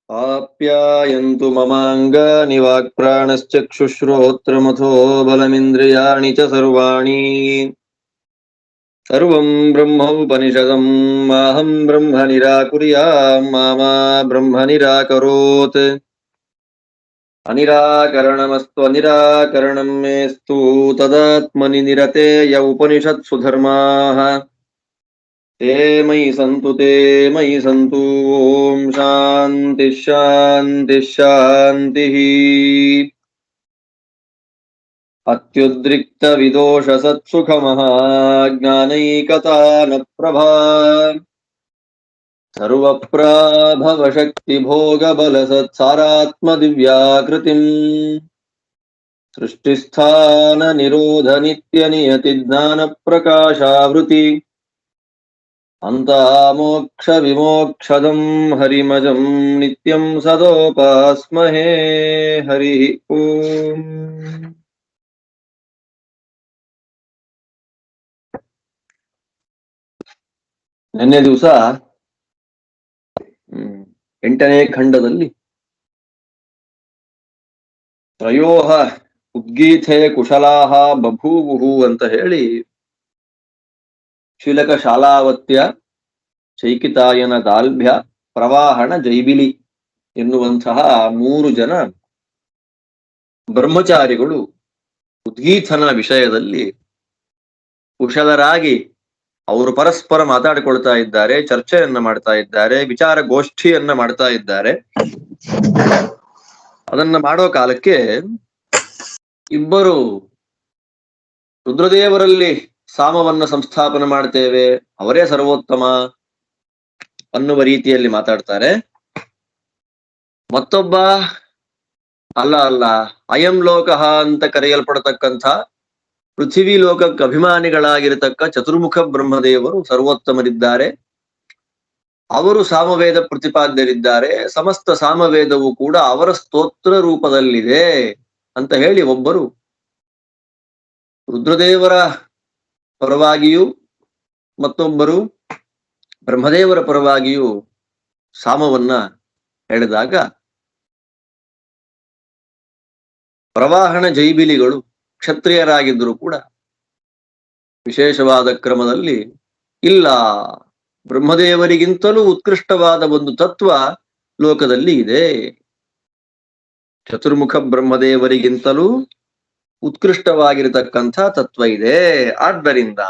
आप्यायन्तु ममाङ्गानि वाक्प्राणश्चक्षुश्रोत्रमथो बलमिन्द्रियाणि च सर्वाणि सर्वं ब्रह्मोपनिषदं माहं ब्रह्म निराकुर्यां मा ब्रह्म निराकरोत् अनिराकरणमस्तु अनिराकरणं मेस्तु तदात्मनि निरतेय उपनिषत्सु धर्माः ते मयि सन्तु ओम शांति शांति शान्तिः अत्युद्रिक्त विदोष सत्सुख महाज्ञानैकतानप्रभा सर्वप्राभव शक्ति भोग बल सत्सारात्म दिव्याकृतिम् सृष्टिस्थान निरोध नित्य नियति ज्ञान प्रकाशावृति अंतामोक्ष विमोक्षदं हरिमजं नित्यं सदोपास्महे हरि ओम। ನಿನ್ನೆ ದಿವಸ 8ನೇ ಖಂಡದಲ್ಲಿ ತ್ರಯೋಹ ಉದ್ಗೀಥೆ ಕುಶಲಾಹ ಬಭೂವುಹು ಅಂತ ಹೇಳಿ ಶಿಲಕ ಶಾಲಾವತ್ಯ ಚೈಕಿತಾಯನ ದಾಲ್ಭ್ಯ ಪ್ರವಾಹಣ ಜೈಬಿಲಿ ಎನ್ನುವಂತಹ 3 ಜನ ಬ್ರಹ್ಮಚಾರಿಗಳು ಉದ್ಗೀಥನ ವಿಷಯದಲ್ಲಿ ಕುಶಲರಾಗಿ ಅವರು ಪರಸ್ಪರ ಮಾತಾಡಿಕೊಳ್ತಾ ಇದ್ದಾರೆ, ಚರ್ಚೆಯನ್ನ ಮಾಡ್ತಾ ಇದ್ದಾರೆ, ವಿಚಾರ ಗೋಷ್ಠಿಯನ್ನ ಮಾಡ್ತಾ ಇದ್ದಾರೆ. ಅದನ್ನ ಮಾಡೋ ಕಾಲಕ್ಕೆ ಇಬ್ಬರು ರುದ್ರದೇವರಲ್ಲಿ ಸಾಮವನ್ನ ಸಂಸ್ಥಾಪನೆ ಮಾಡ್ತೇವೆ, ಅವರೇ ಸರ್ವೋತ್ತಮ ಅನ್ನುವ ರೀತಿಯಲ್ಲಿ ಮಾತಾಡ್ತಾರೆ. ಮತ್ತೊಬ್ಬ ಅಲ್ಲ ಅಯಂ ಲೋಕಃ ಅಂತ ಕರೆಯಲ್ಪಡತಕ್ಕಂಥ ಪೃಥ್ವಿ ಲೋಕಕ್ಕೆ ಅಭಿಮಾನಿಗಳಾಗಿರತಕ್ಕ ಚತುರ್ಮುಖ ಬ್ರಹ್ಮದೇವರು ಸರ್ವೋತ್ತಮರಿದ್ದಾರೆ. ಅವರು ಸಾಮವೇದ ಪ್ರತಿಪಾದ್ಯರಿದ್ದಾರೆ. ಸಮಸ್ತ ಸಾಮವೇದವು ಕೂಡ ಅವರ ಸ್ತೋತ್ರ ರೂಪದಲ್ಲಿದೆ ಅಂತ ಹೇಳಿ ಒಬ್ಬರು ರುದ್ರದೇವರ ಪರವಾಗಿಯೂ ಮತ್ತೊಬ್ಬರು ಬ್ರಹ್ಮದೇವರ ಪರವಾಗಿಯೂ ಸಾಮವನ್ನ ಹೇಳಿದಾಗ ಪ್ರವಾಹಣ ಜೈಬಿಲಿಗಳು ಕ್ಷತ್ರಿಯರಾಗಿದ್ದರೂ ಕೂಡ ವಿಶೇಷವಾದ ಕ್ರಮದಲ್ಲಿ ಇಲ್ಲ, ಬ್ರಹ್ಮದೇವರಿಗಿಂತಲೂ ಉತ್ಕೃಷ್ಟವಾದ ಒಂದು ತತ್ವ ಲೋಕದಲ್ಲಿ ಇದೆ, ಚತುರ್ಮುಖ ಬ್ರಹ್ಮದೇವರಿಗಿಂತಲೂ ಉತ್ಕೃಷ್ಟವಾಗಿರತಕ್ಕಂಥ ತತ್ವ ಇದೆ. ಆದ್ದರಿಂದ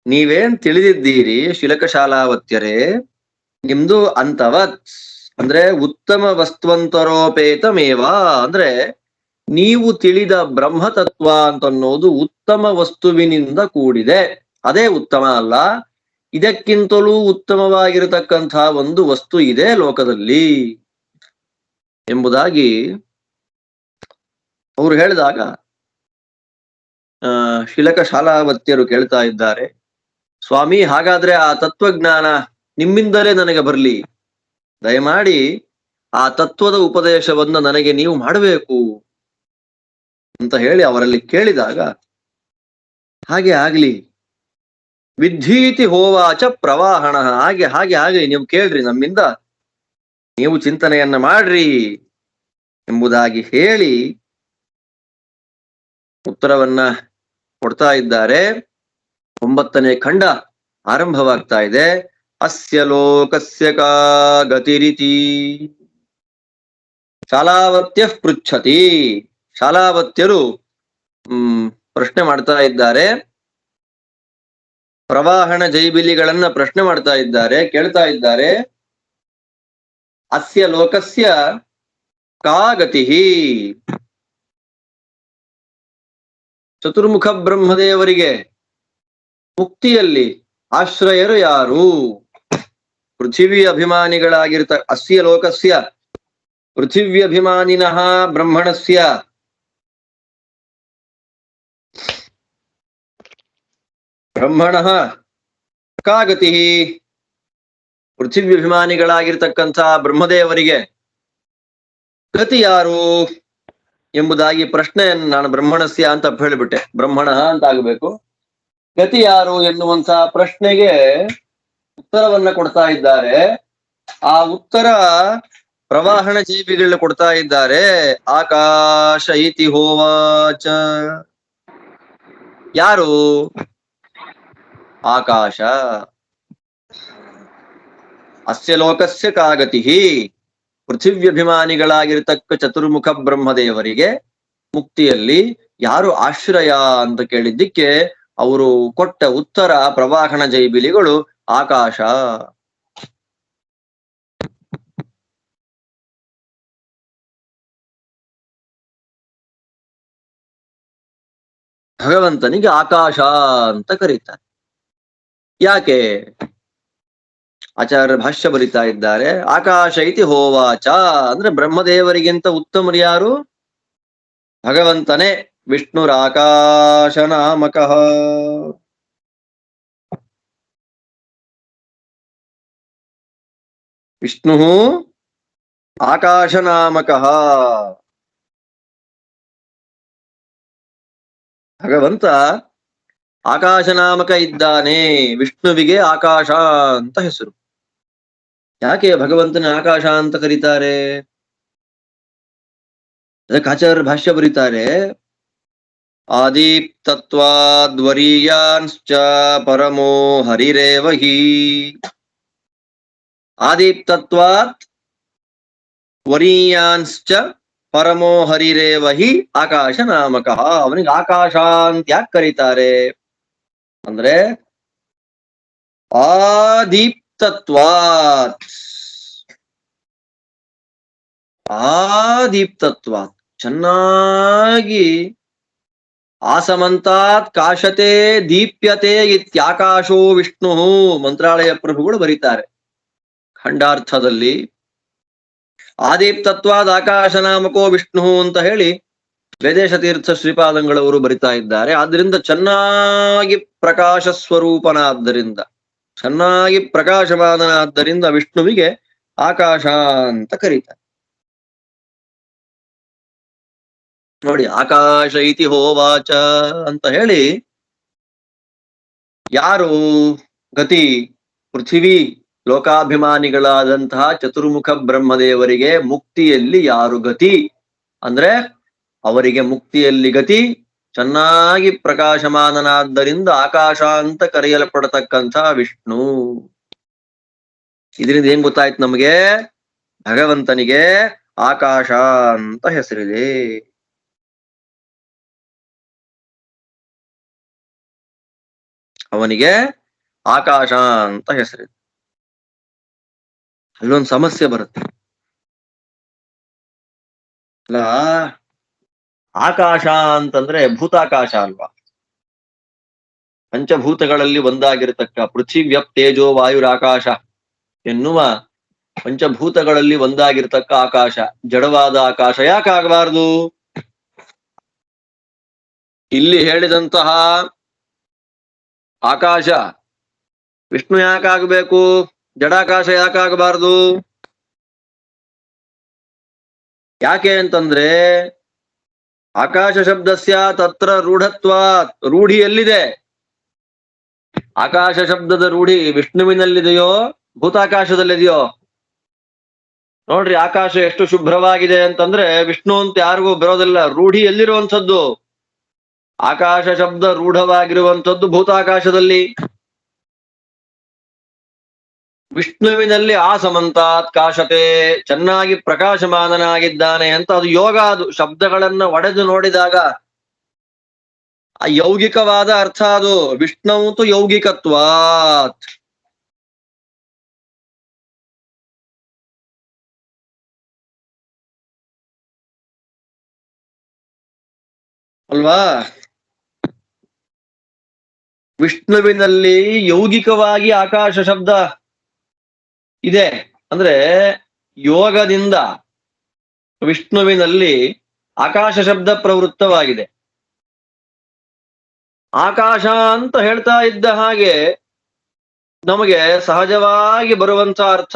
ನೀವೇನ್ ತಿಳಿದಿದ್ದೀರಿ ಶಿಲಕಶಾಲಾವತ್ಯರೇ, ನಿಮ್ದು ಅಂತವತ್ ಅಂದ್ರೆ ಉತ್ತಮ ವಸ್ತುವಂತರೋಪೇತಮೇವ, ಅಂದ್ರೆ ನೀವು ತಿಳಿದ ಬ್ರಹ್ಮತತ್ವ ಅಂತನ್ನೋದು ಉತ್ತಮ ವಸ್ತುವಿನಿಂದ ಕೂಡಿದೆ, ಅದೇ ಉತ್ತಮ ಅಲ್ಲ, ಇದಕ್ಕಿಂತಲೂ ಉತ್ತಮವಾಗಿರತಕ್ಕಂಥ ಒಂದು ವಸ್ತು ಇದೆ ಲೋಕದಲ್ಲಿ ಎಂಬುದಾಗಿ ಅವರು ಹೇಳಿದಾಗ ಶಿಲಕ ಶಾಲಾವತ್ಯರು ಕೇಳ್ತಾ ಇದ್ದಾರೆ, ಸ್ವಾಮಿ ಹಾಗಾದ್ರೆ ಆ ತತ್ವಜ್ಞಾನ ನಿಮ್ಮಿಂದಲೇ ನನಗೆ ಬರ್ಲಿ, ದಯಮಾಡಿ ಆ ತತ್ವದ ಉಪದೇಶವನ್ನ ನನಗೆ ನೀವು ಮಾಡಬೇಕು ಅಂತ ಹೇಳಿ ಅವರಲ್ಲಿ ಕೇಳಿದಾಗ, ಹಾಗೆ ಆಗ್ಲಿ, ವಿದ್ಧೀತಿ ಹೋವಾಚ ಪ್ರವಾಹಣ, ಹಾಗೆ ಹಾಗೆ ಹಾಗೆ ನೀವು ಕೇಳ್ರಿ, ನಮ್ಮಿಂದ ನೀವು ಚಿಂತನೆಯನ್ನ ಮಾಡ್ರಿ ಎಂಬುದಾಗಿ ಹೇಳಿ ಉತ್ತರವನ್ನ ಕೊಡ್ತಾ ಇದ್ದಾರೆ. 9ನೇ ಖಂಡ ಆರಂಭವಾಗ್ತಾ ಇದೆ. ಅಸ್ಯ ಲೋಕಸ್ಯ ಕಾ ಗತಿರಿತಿ ಶಾಲಾವತ್ಯ ಪೃಚ್ಛತಿ. ಶಾಲಾವತ್ಯರು ಪ್ರಶ್ನೆ ಮಾಡ್ತಾ ಇದ್ದಾರೆ, ಪ್ರವಾಹಣ ಜೈಬಿಲಿಗಳನ್ನ ಪ್ರಶ್ನೆ ಮಾಡ್ತಾ ಇದ್ದಾರೆ, ಕೇಳ್ತಾ ಇದ್ದಾರೆ, ಅಸ್ಯ ಲೋಕಸ್ಯ ಕಾ ಗತಿ, ಚತುರ್ಮುಖ ಬ್ರಹ್ಮದೇವರಿಗೆ ಮುಕ್ತಿಯಲ್ಲಿ ಆಶ್ರಯರು ಯಾರು? ಪೃಥಿವಿ ಅಭಿಮಾನಿಗಳಾಗಿರ್ತ ಅಸ್ಯ ಲೋಕಸ್ಯ ಪೃಥಿವ್ಯಭಿಮಾನಿನಃ ಬ್ರಹ್ಮಣಸ್ಯ ಬ್ರಹ್ಮಣಃ ಕಾ ಗತಿ, ಪೃಥಿವ್ಯಭಿಮಾನಿಗಳಾಗಿರ್ತಕ್ಕಂಥ ಬ್ರಹ್ಮದೇವರಿಗೆ ಗತಿ ಯಾರು ಎಂಬುದಾಗಿ ಪ್ರಶ್ನೆಯನ್ನು ನಾನು ಬ್ರಹ್ಮಣಸ್ಯ ಅಂತ ಹೇಳಿಬಿಟ್ಟೆ, ಬ್ರಹ್ಮಣ ಅಂತ ಆಗಬೇಕು, ಗತಿ ಯಾರು ಎನ್ನುವಂತ ಪ್ರಶ್ನೆಗೆ ಉತ್ತರವನ್ನ ಕೊಡ್ತಾ ಇದ್ದಾರೆ. ಆ ಉತ್ತರ ಪ್ರವಾಹನ ಜೀವಿಗಳನ್ನ ಕೊಡ್ತಾ ಇದ್ದಾರೆ. ಆಕಾಶ ಇತಿ ಹೋವಾಚ. ಯಾರು? ಆಕಾಶ. ಅಸ್ಯ ಲೋಕಸ್ಯ ಕಾಗತಿ. ಪೃಥಿವ್ಯಭಿಮಾನಿಗಳಾಗಿರ್ತಕ್ಕ ಚತುರ್ಮುಖ ಬ್ರಹ್ಮದೇವರಿಗೆ ಮುಕ್ತಿಯಲ್ಲಿ ಯಾರು ಆಶ್ರಯ ಅಂತ ಕೇಳಿದ್ದಕ್ಕೆ ಅವರು ಕೊಟ್ಟ ಉತ್ತರ ಪ್ರವಾಹನ ಜೈಬಿಲಿಗಳು ಆಕಾಶ. ಭಗವಂತನಿಗೆ ಆಕಾಶ ಅಂತ ಕರೀತಾರೆ. ಯಾಕೆ? ಆಚಾರ್ಯ ಭಾಷ್ಯ ಬರಿತಾ ಇದ್ದಾರೆ. ಆಕಾಶ ಇತಿ ಹೋವಾಚ ಅಂದ್ರೆ ಬ್ರಹ್ಮದೇವರಿಗಿಂತ ಉತ್ತಮರು ಯಾರು? ಭಗವಂತನೇ. ವಿಷ್ಣುರಾಕಾಶ ನಾಮಕಃ. ವಿಷ್ಣು ಆಕಾಶ ನಾಮಕಃ. ಭಗವಂತ ಆಕಾಶ ನಾಮಕ ಇದ್ದಾನೆ. ವಿಷ್ಣುವಿಗೆ ಆಕಾಶ ಅಂತ ಹೆಸರು. ಯಾಕೆ ಭಗವಂತನ ಆಕಾಶ ಅಂತ ಕರೀತಾರೆ? ಅದಕ್ಕೆ ಆಚಾರ್ಯ ಭಾಷ್ಯ ಬರೀತಾರೆ. ಆದೀಪ್ತತ್ವಾದ್ವರೀಯಾನ್ಶ್ಚ ಪರಮೋ ಹರಿರೇವ ಹಿ. ಆದೀಪ್ತತ್ವಾತ್ ವರೀಯಾನ್ಶ್ಚ ಪರಮೋ ಹರಿರೇವ ಹಿ ಆಕಾಶ ನಾಮಕಃ. ಅವನಿಗೆ ಆಕಾಶ ಅಂತ ಯಾಕೆ ಕರೀತಾರೆ ಅಂದ್ರೆ ಆದೀಪ್ತತ್ವಾತ್. ಆದೀಪ್ತತ್ವಾತ್ ಚೆನ್ನಾಗಿ ಆಸಮಂತಾತ್ ಕಾಶತೆ ದೀಪ್ಯತೆ ಇತ್ಯಾಕಾಶೋ ವಿಷ್ಣು. ಮಂತ್ರಾಲಯ ಪ್ರಭುಗಳು ಬರೀತಾರೆ ಖಂಡಾರ್ಥದಲ್ಲಿ. ಆದೀಪ್ತತ್ವಾದ ಆಕಾಶ ನಾಮಕೋ ವಿಷ್ಣು ಅಂತ ಹೇಳಿ ವೇದೇಶ ತೀರ್ಥ ಶ್ರೀಪಾದಂಗಳವರು ಬರಿತಾ ಇದ್ದಾರೆ. ಆದ್ರಿಂದ ಚೆನ್ನಾಗಿ ಪ್ರಕಾಶ ಸ್ವರೂಪನಾದ್ದರಿಂದ, ಚೆನ್ನಾಗಿ ಪ್ರಕಾಶಮಾನನಾದ್ದರಿಂದ ವಿಷ್ಣುವಿಗೆ ಆಕಾಶ ಅಂತ ಕರೀತಾರೆ. ನೋಡಿ, ಆಕಾಶ ಇತಿ ಹೋವಾಚ ಅಂತ ಹೇಳಿ ಯಾರು ಗತಿ? ಪೃಥಿವಿ ಲೋಕಾಭಿಮಾನಿಗಳಾದಂತಹ ಚತುರ್ಮುಖ ಬ್ರಹ್ಮದೇವರಿಗೆ ಮುಕ್ತಿಯಲ್ಲಿ ಯಾರು ಗತಿ ಅಂದ್ರೆ ಅವರಿಗೆ ಮುಕ್ತಿಯಲ್ಲಿ ಗತಿ ಚೆನ್ನಾಗಿ ಪ್ರಕಾಶಮಾನನಾದ್ದರಿಂದ ಆಕಾಶ ಅಂತ ಕರೆಯಲ್ಪಡತಕ್ಕಂಥ ವಿಷ್ಣು. ಇದರಿಂದ ಏನ್ ಗೊತ್ತಾಯ್ತು ನಮಗೆ? ಭಗವಂತನಿಗೆ ಆಕಾಶ ಅಂತ ಹೆಸರಿದೆ. ಅವನಿಗೆ ಆಕಾಶ ಅಂತ ಹೆಸರಿದೆ. ಅಲ್ಲೊಂದು ಸಮಸ್ಯೆ ಬರುತ್ತೆ ಅಲ್ಲ. ಆಕಾಶ ಅಂತಂದ್ರೆ ಭೂತಾಕಾಶ ಅಲ್ವಾ? ಪಂಚಭೂತಗಳಲ್ಲಿ ಒಂದಾಗಿರತಕ್ಕ ಪೃಥಿವ್ಯಪ್ ತೇಜೋ ವಾಯುರಾಕಾಶ ಎನ್ನುವ ಪಂಚಭೂತಗಳಲ್ಲಿ ಒಂದಾಗಿರ್ತಕ್ಕ ಆಕಾಶ, ಜಡವಾದ ಆಕಾಶ ಯಾಕಾಗಬಾರದು? ಇಲ್ಲಿ ಹೇಳಿದಂತಹ ಆಕಾಶ ವಿಷ್ಣು ಯಾಕಾಗಬೇಕು? ಜಡಾಕಾಶ ಯಾಕಾಗಬಾರದು? ಯಾಕೆ ಅಂತಂದ್ರೆ ಆಕಾಶ ಶಬ್ದಸ್ಯ ತತ್ರ ರೂಢತ್ವಾತ್. ರೂಢಿ ಎಲ್ಲಿದೆ? ಆಕಾಶ ಶಬ್ದದ ರೂಢಿ ವಿಷ್ಣುವಿನಲ್ಲಿದೆಯೋ ಭೂತಾಕಾಶದಲ್ಲಿದೆಯೋ? ನೋಡ್ರಿ, ಆಕಾಶ ಎಷ್ಟು ಶುಭ್ರವಾಗಿದೆ ಅಂತಂದ್ರೆ ವಿಷ್ಣು ಅಂತ ಯಾರಿಗೂ ಬರೋದಿಲ್ಲ. ರೂಢಿ ಎಲ್ಲಿರುವಂಥದ್ದು? ಆಕಾಶ ಶಬ್ದ ರೂಢವಾಗಿರುವಂಥದ್ದು ಭೂತಾಕಾಶದಲ್ಲಿ. ವಿಷ್ಣುವಿನಲ್ಲಿ ಆ ಸಮಂತಾತ್ ಕಾಶತೆ, ಚೆನ್ನಾಗಿ ಪ್ರಕಾಶಮಾನನಾಗಿದ್ದಾನೆ ಅಂತ ಅದು ಯೋಗ. ಅದು ಶಬ್ದಗಳನ್ನ ಒಡೆದು ನೋಡಿದಾಗ ಆ ಯೌಗಿಕವಾದ ಅರ್ಥ ಅದು. ವಿಷ್ಣುತು ಯೌಗಿಕತ್ವಾತ್. ಅಲ್ವಾ? ವಿಷ್ಣುವಿನಲ್ಲಿ ಯೌಗಿಕವಾಗಿ ಆಕಾಶ ಶಬ್ದ ಇದೆ ಅಂದ್ರೆ ಯೋಗದಿಂದ ವಿಷ್ಣುವಿನಲ್ಲಿ ಆಕಾಶ ಶಬ್ದ ಪ್ರವೃತ್ತವಾಗಿದೆ. ಆಕಾಶ ಅಂತ ಹೇಳ್ತಾ ಇದ್ದ ಹಾಗೆ ನಮಗೆ ಸಹಜವಾಗಿ ಬರುವಂತ ಅರ್ಥ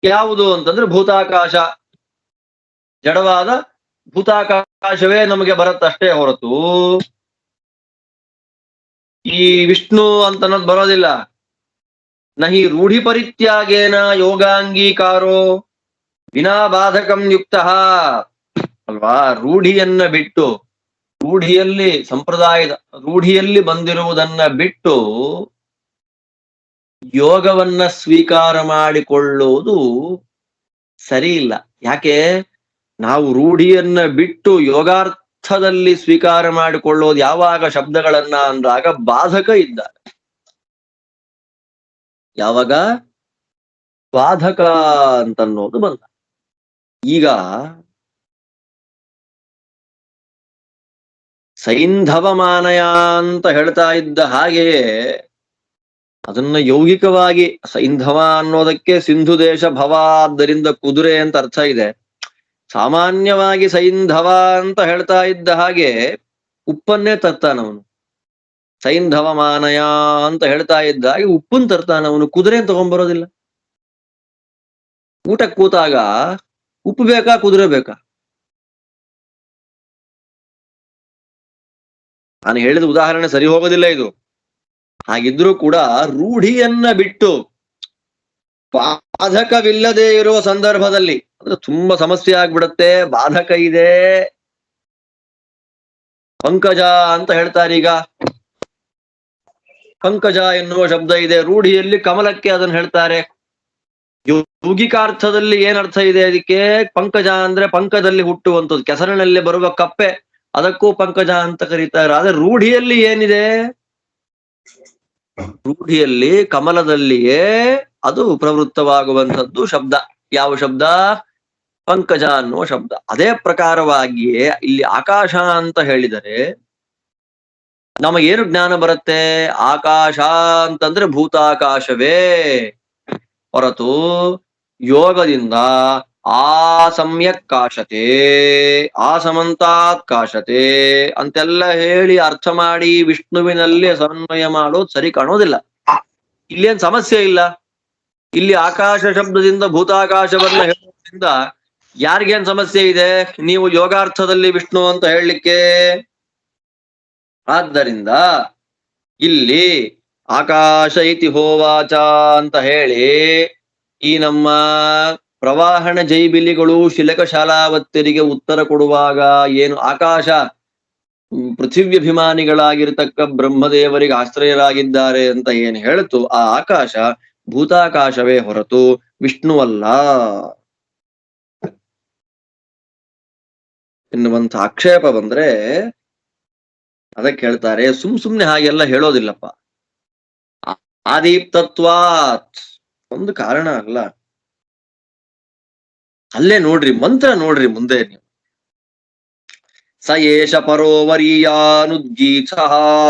ಯಾವುದು ಅಂತಂದ್ರೆ ಭೂತಾಕಾಶ. ಜಡವಾದ ಭೂತಾಕಾಶವೇ ನಮಗೆ ಬರುತ್ತಷ್ಟೇ ಹೊರತು ಈ ವಿಷ್ಣು ಅಂತ ಅನ್ನೋದು ಬರೋದಿಲ್ಲ. ನಹಿ ರೂಢಿ ಪರಿತ್ಯಾಗೇನ ಯೋಗಾಂಗೀಕಾರೋ ವಿನಾ ಬಾಧಕಂ ಯುಕ್ತ ಅಲ್ವಾ. ರೂಢಿಯನ್ನ ಬಿಟ್ಟು, ರೂಢಿಯಲ್ಲಿ ಸಂಪ್ರದಾಯದ ರೂಢಿಯಲ್ಲಿ ಬಂದಿರುವುದನ್ನ ಬಿಟ್ಟು ಯೋಗವನ್ನ ಸ್ವೀಕಾರ ಮಾಡಿಕೊಳ್ಳುವುದು ಸರಿ ಇಲ್ಲ. ಯಾಕೆ? ನಾವು ರೂಢಿಯನ್ನ ಬಿಟ್ಟು ಯೋಗಾರ್ಥದಲ್ಲಿ ಸ್ವೀಕಾರ ಮಾಡಿಕೊಳ್ಳೋದು ಯಾವಾಗ ಶಬ್ದಗಳನ್ನ ಅಂದಾಗ ಬಾಧಕ ಇದ್ದಾಗ. ಯಾವಾಗ ಬಾಧಕ ಅಂತನ್ನೋದು ಬಂದ. ಈಗ ಸೈಂಧವಮಾನಯ ಅಂತ ಹೇಳ್ತಾ ಇದ್ದ ಹಾಗೆಯೇ ಅದನ್ನ ಯೌಗಿಕವಾಗಿ ಸೈಂಧವ ಅನ್ನೋದಕ್ಕೆ ಸಿಂಧು ದೇಶ ಭವ ಆದ್ದರಿಂದ ಕುದುರೆ ಅಂತ ಅರ್ಥ ಇದೆ. ಸಾಮಾನ್ಯವಾಗಿ ಸೈಂಧವ ಅಂತ ಹೇಳ್ತಾ ಇದ್ದ ಹಾಗೆ ಉಪ್ಪನ್ನೇ ತರ್ತಾನವನು. ಸೈಂಧವಮಾನಯ ಅಂತ ಹೇಳ್ತಾ ಇದ್ದ ಹಾಗೆ ಉಪ್ಪನ್ ತರ್ತಾನವನು, ಕುದುರೆ ತಗೊಂಡ್ಬರೋದಿಲ್ಲ. ಊಟಕ್ಕೆ ಕೂತಾಗ ಉಪ್ಪು ಬೇಕಾ ಕುದುರೆ ಬೇಕಾ? ನಾನು ಹೇಳಿದ ಉದಾಹರಣೆ ಸರಿ ಹೋಗೋದಿಲ್ಲ ಇದು. ಹಾಗಿದ್ರೂ ಕೂಡ ರೂಢಿಯನ್ನ ಬಿಟ್ಟು ಬಾಧಕವಿಲ್ಲದೆ ಇರುವ ಸಂದರ್ಭದಲ್ಲಿ ಅಂದ್ರೆ ತುಂಬಾ ಸಮಸ್ಯೆ ಆಗ್ಬಿಡತ್ತೆ. ಬಾಧಕ ಇದೆ, ಪಂಕಜ ಅಂತ ಹೇಳ್ತಾರೆ. ಈಗ ಪಂಕಜ ಎನ್ನುವ ಶಬ್ದ ಇದೆ, ರೂಢಿಯಲ್ಲಿ ಕಮಲಕ್ಕೆ ಅದನ್ನ ಹೇಳ್ತಾರೆ. ಯೌಗಿಕಾರ್ಥದಲ್ಲಿ ಏನರ್ಥ ಇದೆ ಅದಕ್ಕೆ? ಪಂಕಜ ಅಂದ್ರೆ ಪಂಕದಲ್ಲಿ ಹುಟ್ಟುವಂಥದ್ದು, ಕೆಸರಿನಲ್ಲಿ ಬರುವ ಕಪ್ಪೆ, ಅದಕ್ಕೂ ಪಂಕಜ ಅಂತ ಕರೀತಾರೆ. ಆದ್ರೆ ರೂಢಿಯಲ್ಲಿ ಏನಿದೆ? ರೂಢಿಯಲ್ಲಿ ಕಮಲದಲ್ಲಿಯೇ ಅದು ಪ್ರವೃತ್ತವಾಗುವಂಥದ್ದು ಶಬ್ದ. ಯಾವ ಶಬ್ದ? ಪಂಕಜ ಅನ್ನುವ ಶಬ್ದ. ಅದೇ ಪ್ರಕಾರವಾಗಿಯೇ ಇಲ್ಲಿ ಆಕಾಶ ಅಂತ ಹೇಳಿದರೆ ನಮಗೇನು ಜ್ಞಾನ ಬರುತ್ತೆ? ಆಕಾಶ ಅಂತಂದ್ರೆ ಭೂತಾಕಾಶವೇ ಹೊರತು ಯೋಗದಿಂದ ಆ ಸಮ್ಯಕ್ ಕಾಶತೆ, ಆ ಸಮಂತಾತ್ ಕಾಶತೆ ಅಂತೆಲ್ಲ ಹೇಳಿ ಅರ್ಥ ಮಾಡಿ ವಿಷ್ಣುವಿನಲ್ಲಿ ಸಮನ್ವಯ ಮಾಡೋದು ಸರಿ ಕಾಣೋದಿಲ್ಲ. ಇಲ್ಲೇನ್ ಸಮಸ್ಯೆ ಇಲ್ಲ. ಇಲ್ಲಿ ಆಕಾಶ ಶಬ್ದದಿಂದ ಭೂತಾಕಾಶವನ್ನ ಹೇಳೋದ್ರಿಂದ ಯಾರಿಗೇನ್ ಸಮಸ್ಯೆ ಇದೆ? ನೀವು ಯೋಗಾರ್ಥದಲ್ಲಿ ವಿಷ್ಣು ಅಂತ ಹೇಳಲಿಕ್ಕೆ. ಆದ್ದರಿಂದ ಇಲ್ಲಿ ಆಕಾಶ ಇತಿ ಹೋವಾಚ ಅಂತ ಹೇಳಿ ಈ ನಮ್ಮ ಪ್ರವಾಹಣ ಜೈಬಿಲಿಗಳು ಶಿಲಕ ಶಾಲಾವತ್ಯರಿಗೆ ಉತ್ತರ ಕೊಡುವಾಗ ಏನು ಆಕಾಶ ಪೃಥಿವ್ಯಭಿಮಾನಿಗಳಾಗಿರ್ತಕ್ಕ ಬ್ರಹ್ಮದೇವರಿಗೆ ಆಶ್ರಯರಾಗಿದ್ದಾರೆ ಅಂತ ಏನು ಹೇಳ್ತು, ಆ ಆಕಾಶ ಭೂತಾಕಾಶವೇ ಹೊರತು ವಿಷ್ಣುವಲ್ಲ ಎನ್ನುವಂಥ ಆಕ್ಷೇಪ ಬಂದ್ರೆ ಅದಕ್ಕೆ ಹೇಳ್ತಾರೆ ಸುಮ್ನೆ ಹಾಗೆಲ್ಲ ಹೇಳೋದಿಲ್ಲಪ್ಪ. ಆದೀಪ್ತತ್ವಾತ್ ಒಂದು ಕಾರಣ ಅಲ್ಲ. ಅಲ್ಲೇ ನೋಡ್ರಿ, ಮಂತ್ರ ನೋಡ್ರಿ ಮುಂದೆ ನೀವು. ಸ ಏಷ ಪರೋವರೀಯಾನುದ್ಗೀತ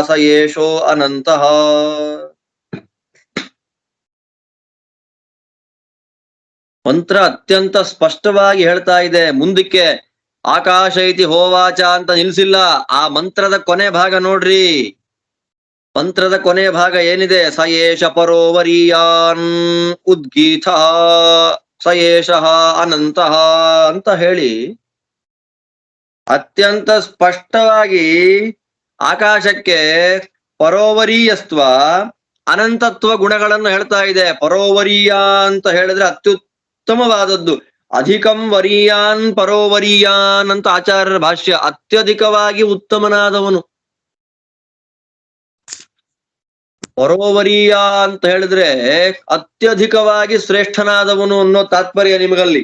ಸ ಏಷೋ ಅನಂತಃ. ಮಂತ್ರ ಅತ್ಯಂತ ಸ್ಪಷ್ಟವಾಗಿ ಹೇಳ್ತಾ ಇದೆ. ಮುಂದಕ್ಕೆ ಆಕಾಶ ಇತಿ ಹೋವಾಚ ಅಂತ ನಿಲ್ಸಿಲ್ಲ. ಆ ಮಂತ್ರದ ಕೊನೆ ಭಾಗ ನೋಡ್ರಿ. ಮಂತ್ರದ ಕೊನೆ ಭಾಗ ಏನಿದೆ? ಸ ಏಷ ಪರೋವರೀಯಾನ್ ಉದ್ಗೀತ ಸ ಏಷಃ ಅನಂತಃ ಅಂತ ಹೇಳಿ ಅತ್ಯಂತ ಸ್ಪಷ್ಟವಾಗಿ ಆಕಾಶಕ್ಕೆ ಪರೋವರೀಯಸ್ತ್ವ ಅನಂತತ್ವ ಗುಣಗಳನ್ನು ಹೇಳ್ತಾ ಇದೆ. ಪರೋವರೀಯ ಅಂತ ಹೇಳಿದ್ರೆ ಅತ್ಯುತ್ತಮವಾದದ್ದು. ಅಧಿಕಂ ವರೀಯಾನ್ ಪರೋವರೀಯಾನ್ ಅಂತ ಆಚಾರ್ಯರ ಭಾಷ್ಯ. ಅತ್ಯಧಿಕವಾಗಿ ಉತ್ತಮನಾದವನು ಪರೋವರೀಯ ಅಂತ ಹೇಳಿದ್ರೆ ಅತ್ಯಧಿಕವಾಗಿ ಶ್ರೇಷ್ಠನಾದವನು ಅನ್ನೋ ತಾತ್ಪರ್ಯ ನಿಮಗಲ್ಲಿ.